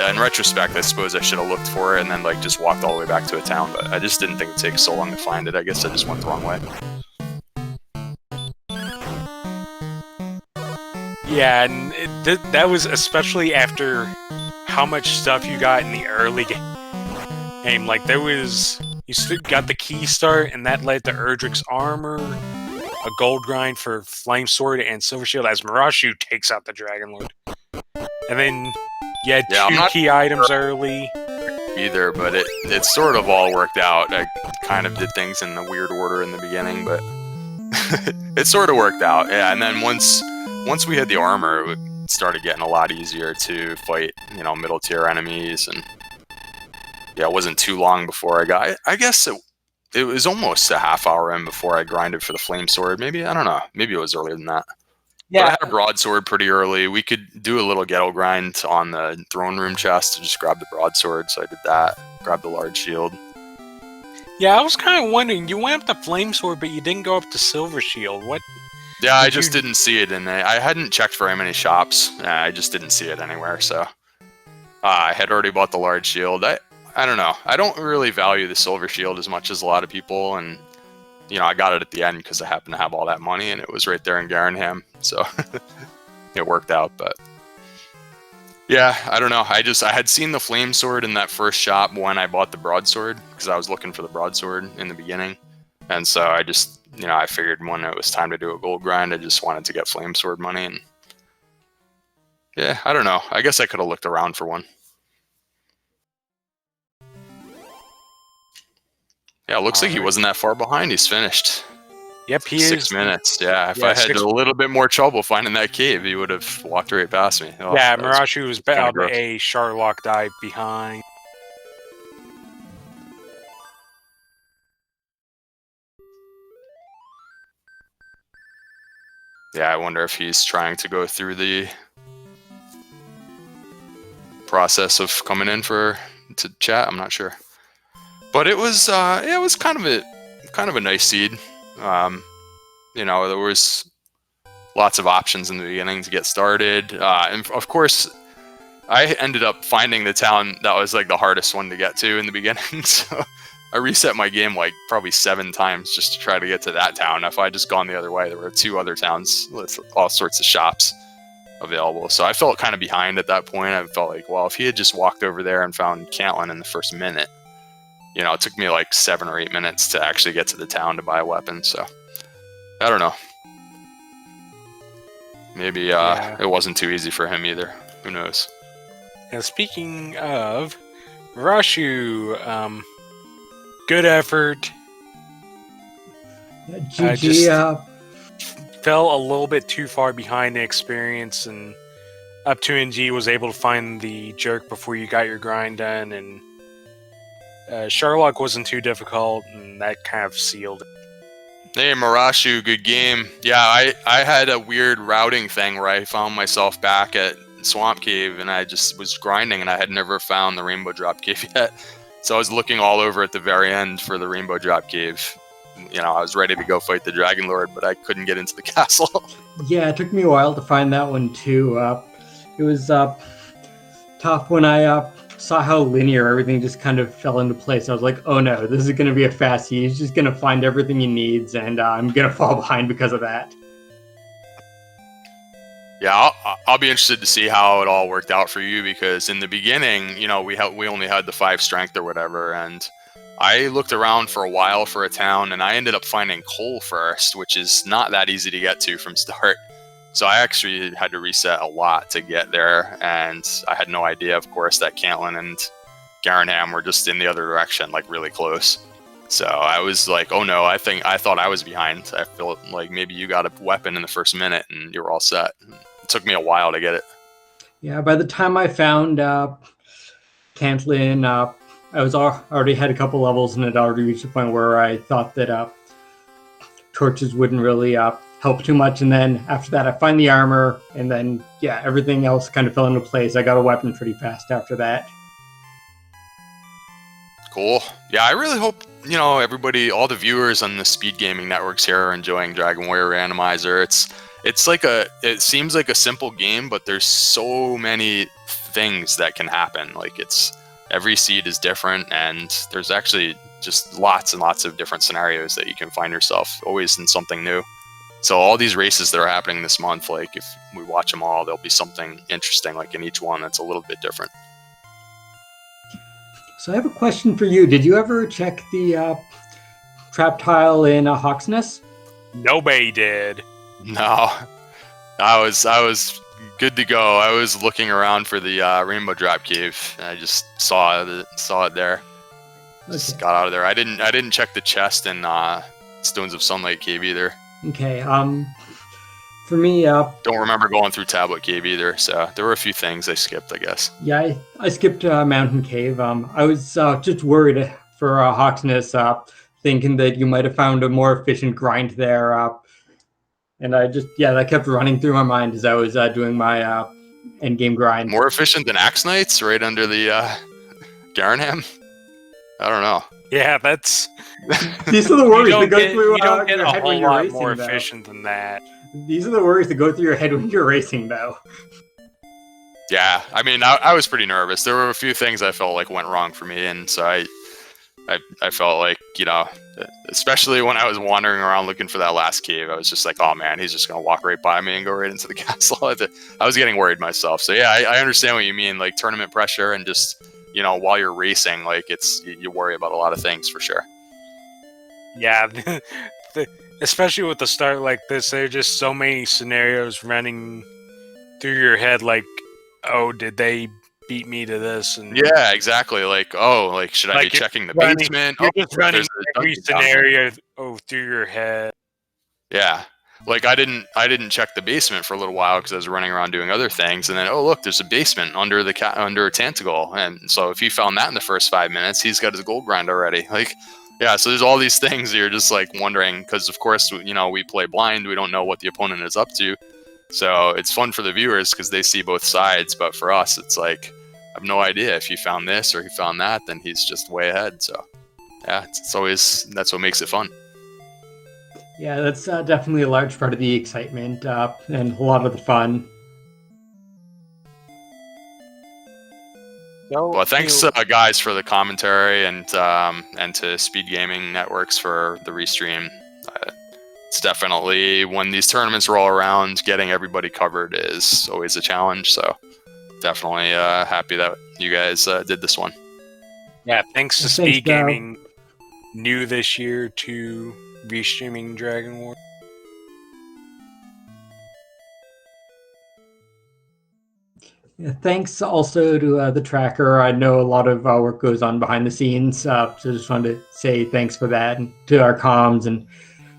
In retrospect, I suppose I should have looked for it and then like just walked all the way back to a town, but I just didn't think it would take so long to find it. I guess I just went the wrong way. Yeah, and that was especially after how much stuff you got in the early game. Like, you got the key start, and that led to Erdrick's armor, a gold grind for Flame Sword and Silver Shield as Marashu takes out the Dragon Lord. And then you had two key items early. Either, but it sort of all worked out. I kind of did things in the weird order in the beginning, but it sort of worked out. Yeah, and then once we had the armor, it started getting a lot easier to fight, middle tier enemies, and yeah, it wasn't too long before I guess it was almost a half hour in before I grinded for the flame sword. Maybe, I don't know. Maybe it was earlier than that. Yeah. But I had a broadsword pretty early. We could do a little ghetto grind on the throne room chest to just grab the broadsword, so I did that. Grabbed the large shield. Yeah, I was kind of wondering, you went up to flame sword, but you didn't go up to silver shield. What? Yeah, I just didn't see it in there. I hadn't checked very many shops. I just didn't see it anywhere, so I had already bought the large shield. I don't know. I don't really value the silver shield as much as a lot of people, and I got it at the end because I happened to have all that money, and it was right there in Garenham, so it worked out. But yeah, I don't know. I had seen the flame sword in that first shop when I bought the broadsword, because I was looking for the broadsword in the beginning, and so I just I figured when it was time to do a gold grind, I just wanted to get flame sword money, and yeah, I don't know. I guess I could have looked around for one. Yeah, it looks like he wasn't that far behind. He's finished. Yep, he is. 6 minutes. Yeah, if I had a little bit more trouble finding that cave, he would have walked right past me. Oh, yeah, Marashu was about a Charlock dive behind. Yeah, I wonder if he's trying to go through the process of coming in to chat. I'm not sure. But it was kind of a nice seed. There was lots of options in the beginning to get started, and of course, I ended up finding the town that was like the hardest one to get to in the beginning. So I reset my game like probably 7 times just to try to get to that town. If I had just gone the other way, there were 2 other towns with all sorts of shops available. So I felt kind of behind at that point. I felt like, well, if he had just walked over there and found Cantlin in the first minute. It took me like 7 or 8 minutes to actually get to the town to buy a weapon, so I don't know. Maybe it wasn't too easy for him either. Who knows? And speaking of Marashu, good effort. GG. Fell a little bit too far behind the experience, and up2ng was able to find the jerk before you got your grind done, and Charlock wasn't too difficult, and that kind of sealed it. Hey, Marashu, good game. Yeah, I had a weird routing thing where I found myself back at swamp cave, and I just was grinding, and I had never found the rainbow drop cave yet. So I was looking all over at the very end for the rainbow drop cave. You know, I was ready to go fight the Dragon Lord, but I couldn't get into the castle. Yeah, it took me a while to find that one too. It was tough when I saw how linear everything just kind of fell into place. I was like, oh no, this is going to be a fast seed. He's just going to find everything he needs, and I'm going to fall behind because of that. Yeah, I'll be interested to see how it all worked out for you, because in the beginning, you know, we only had the 5 strength or whatever, and I looked around for a while for a town, and I ended up finding coal first, which is not that easy to get to from start. So I actually had to reset a lot to get there, and I had no idea, of course, that Cantlin and Garanham were just in the other direction, like really close. So I was like, oh no, I thought I was behind. I felt like maybe you got a weapon in the first minute and you were all set. It took me a while to get it. Yeah, by the time I found Cantlin, I was already had a couple levels and had already reached a point where I thought that torches wouldn't really help too much. And then after that, I find the armor, and then yeah, everything else kind of fell into place. I got a weapon pretty fast after that. Cool. Yeah, I really hope, you know, everybody, all the viewers on the SpeedGaming networks here are enjoying Dragon Warrior Randomizer. It seems like a simple game, but there's so many things that can happen. Like every seed is different, and there's actually just lots and lots of different scenarios that you can find yourself always in something new. So all these races that are happening this month, like if we watch them all, there'll be something interesting like in each one that's a little bit different. So I have a question for you. Did you ever check the trap tile in Hawksness? Nobody did. No, I was good to go. I was looking around for the rainbow drop cave, and I just saw it there. Just got out of there. I didn't check the chest in Stones of Sunlight cave either. Okay. For me, don't remember going through Tablet Cave either. So there were a few things I skipped, I guess. Yeah, I skipped Mountain Cave. I was just worried for Hawksness, thinking that you might have found a more efficient grind there. And that kept running through my mind as I was doing my end game grind. More efficient than Axe Knights, right under the Garanham? I don't know. Yeah, that's. These are the worries that go through you don't get your a head whole when you're lot racing, more though. efficient than that. These are the worries that go through your head when you're racing, though. Yeah, I mean, I was pretty nervous. There were a few things I felt like went wrong for me, and so I felt like, you know, especially when I was wandering around looking for that last cave, I was just like, oh man, he's just gonna walk right by me and go right into the castle. I was getting worried myself. So yeah, I understand what you mean, like tournament pressure and just, you know, while you're racing, like you worry about a lot of things for sure. Yeah, especially with the start like this, there are just so many scenarios running through your head, like, oh, did they beat me to this? And yeah, exactly. Like, oh, like should I be checking the basement? You're just running every scenario through your head. Yeah, like I didn't check the basement for a little while because I was running around doing other things, and then oh look, there's a basement under under Tantagol, and so if he found that in the first 5 minutes, he's got his gold grind already. Like, yeah, so there's all these things that you're just like wondering, because of course, you know, we play blind, we don't know what the opponent is up to, so it's fun for the viewers because they see both sides, but for us, it's like I have no idea if he found this or he found that, then he's just way ahead. So yeah, it's always, that's what makes it fun. Yeah, that's definitely a large part of the excitement and a lot of the fun. Well, thanks guys for the commentary, and to SpeedGaming Networks for the restream. It's definitely, when these tournaments roll around, getting everybody covered is always a challenge. So definitely happy that you guys did this one. Yeah, thanks to SpeedGaming, new this year to restreaming Dragon War. Yeah, thanks also to the tracker. I know a lot of work goes on behind the scenes, so just wanted to say thanks for that, and to our comms and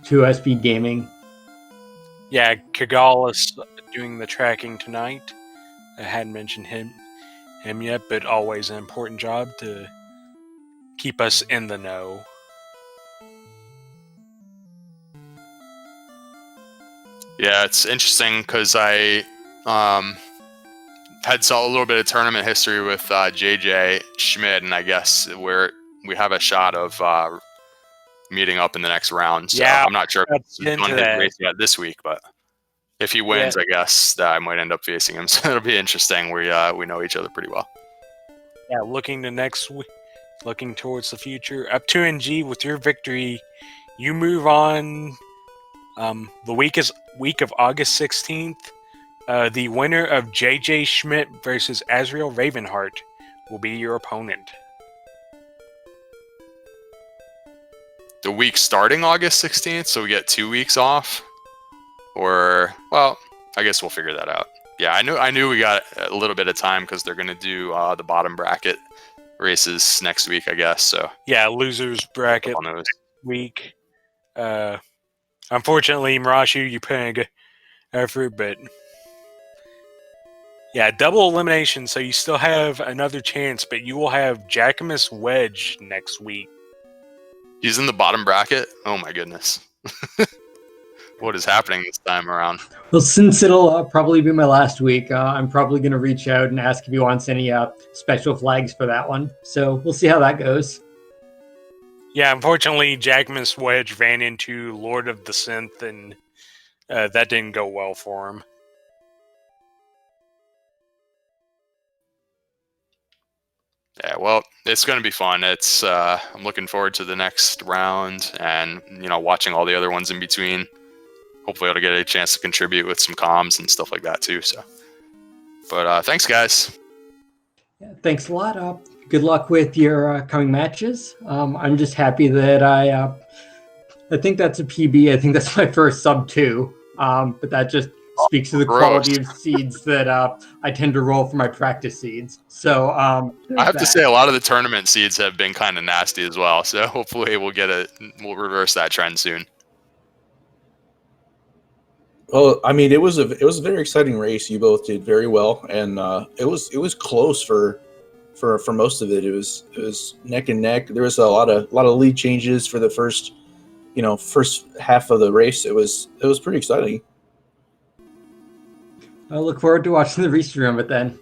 to SpeedGaming. Yeah, Kagal is doing the tracking tonight. I hadn't mentioned him yet, but always an important job to keep us in the know. Yeah, it's interesting because had saw a little bit of tournament history with JJ Schmidt, and I guess we have a shot of meeting up in the next round. So Yeah, I'm not sure if let's he's get done into his that. race yet this week, but if he wins, I guess that I might end up facing him. So it'll be interesting. We know each other pretty well. Yeah, looking to next week, looking towards the future. up2ng, with your victory, you move on. The week of August 16th. The winner of JJ Schmidt versus Azrael Ravenheart will be your opponent. The week starting August 16th, so we get 2 weeks off. Or, well, I guess we'll figure that out. Yeah, I knew we got a little bit of time because they're going to do the bottom bracket races next week, I guess. So yeah, losers bracket next week. Unfortunately, Marashu, you put in a good effort, but yeah, double elimination, so you still have another chance, but you will have Jacquemus Wedge next week. He's in the bottom bracket? Oh my goodness. What is happening this time around? Well, since it'll probably be my last week, I'm probably going to reach out and ask if he wants any special flags for that one. So we'll see how that goes. Yeah, unfortunately, Jacquemus Wedge ran into Lord of the Synth, and that didn't go well for him. Yeah, well, it's going to be fun. It's I'm looking forward to the next round, and watching all the other ones in between. Hopefully, I'll get a chance to contribute with some comms and stuff like that too. So, but thanks, guys. Yeah, thanks a lot. Good luck with your coming matches. I'm just happy that I think that's a PB. I think that's my first sub 2. But that just speaks to the quality of seeds that I tend to roll for my practice seeds. So I have to say, a lot of the tournament seeds have been kind of nasty as well. So hopefully, we'll reverse that trend soon. Well, I mean, it was a very exciting race. You both did very well, and it was close for most of it. It was neck and neck. There was a lot of lead changes for the first half of the race. It was pretty exciting. I look forward to watching the restream of it then.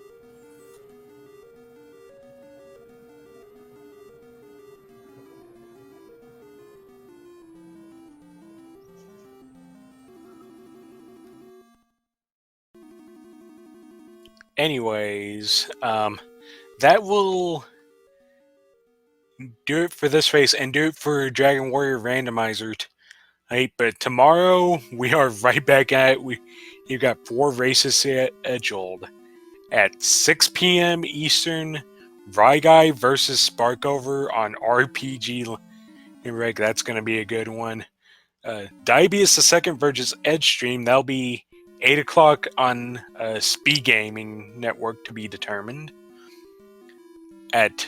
Anyways, that will do it for this race and do it for Dragon Warrior Randomizer. Right, but tomorrow we are right back at it. You've got 4 races scheduled at 6 p.m. Eastern. Ryguy versus Sparkover on RPG Reg. That's going to be a good one. Diabetes the Second versus Edgestream. That'll be 8 o'clock on SpeedGaming network to be determined. At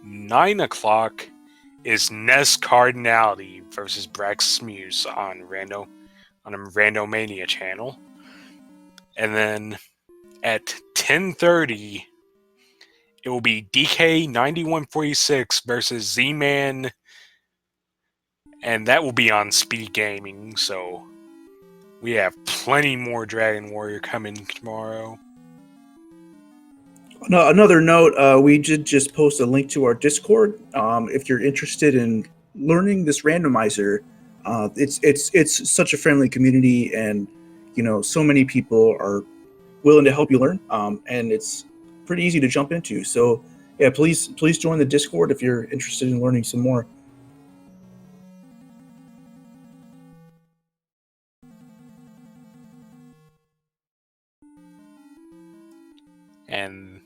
9 o'clock is Ness Cardinality versus Brax Muse on a Randomania channel. And then at 10:30, it will be DK9146 versus Z-Man, and that will be on SpeedGaming, so we have plenty more Dragon Warrior coming tomorrow. No, another note, we did just post a link to our Discord. If you're interested in learning this randomizer, it's such a friendly community, and so many people are willing to help you learn, and it's pretty easy to jump into. So yeah, please join the Discord if you're interested in learning some more. And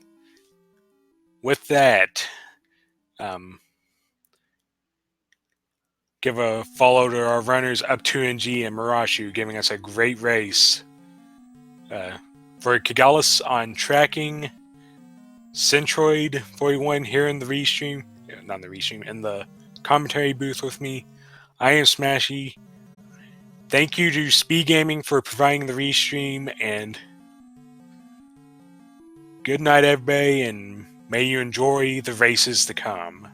with that, give a follow to our runners up2ng and Marashu, giving us a great race. For Kagalis on tracking, Centroid41 here in the restream, not in the restream, in the commentary booth with me. I am Smashy. Thank you to SpeedGaming for providing the restream, and good night, everybody, and may you enjoy the races to come.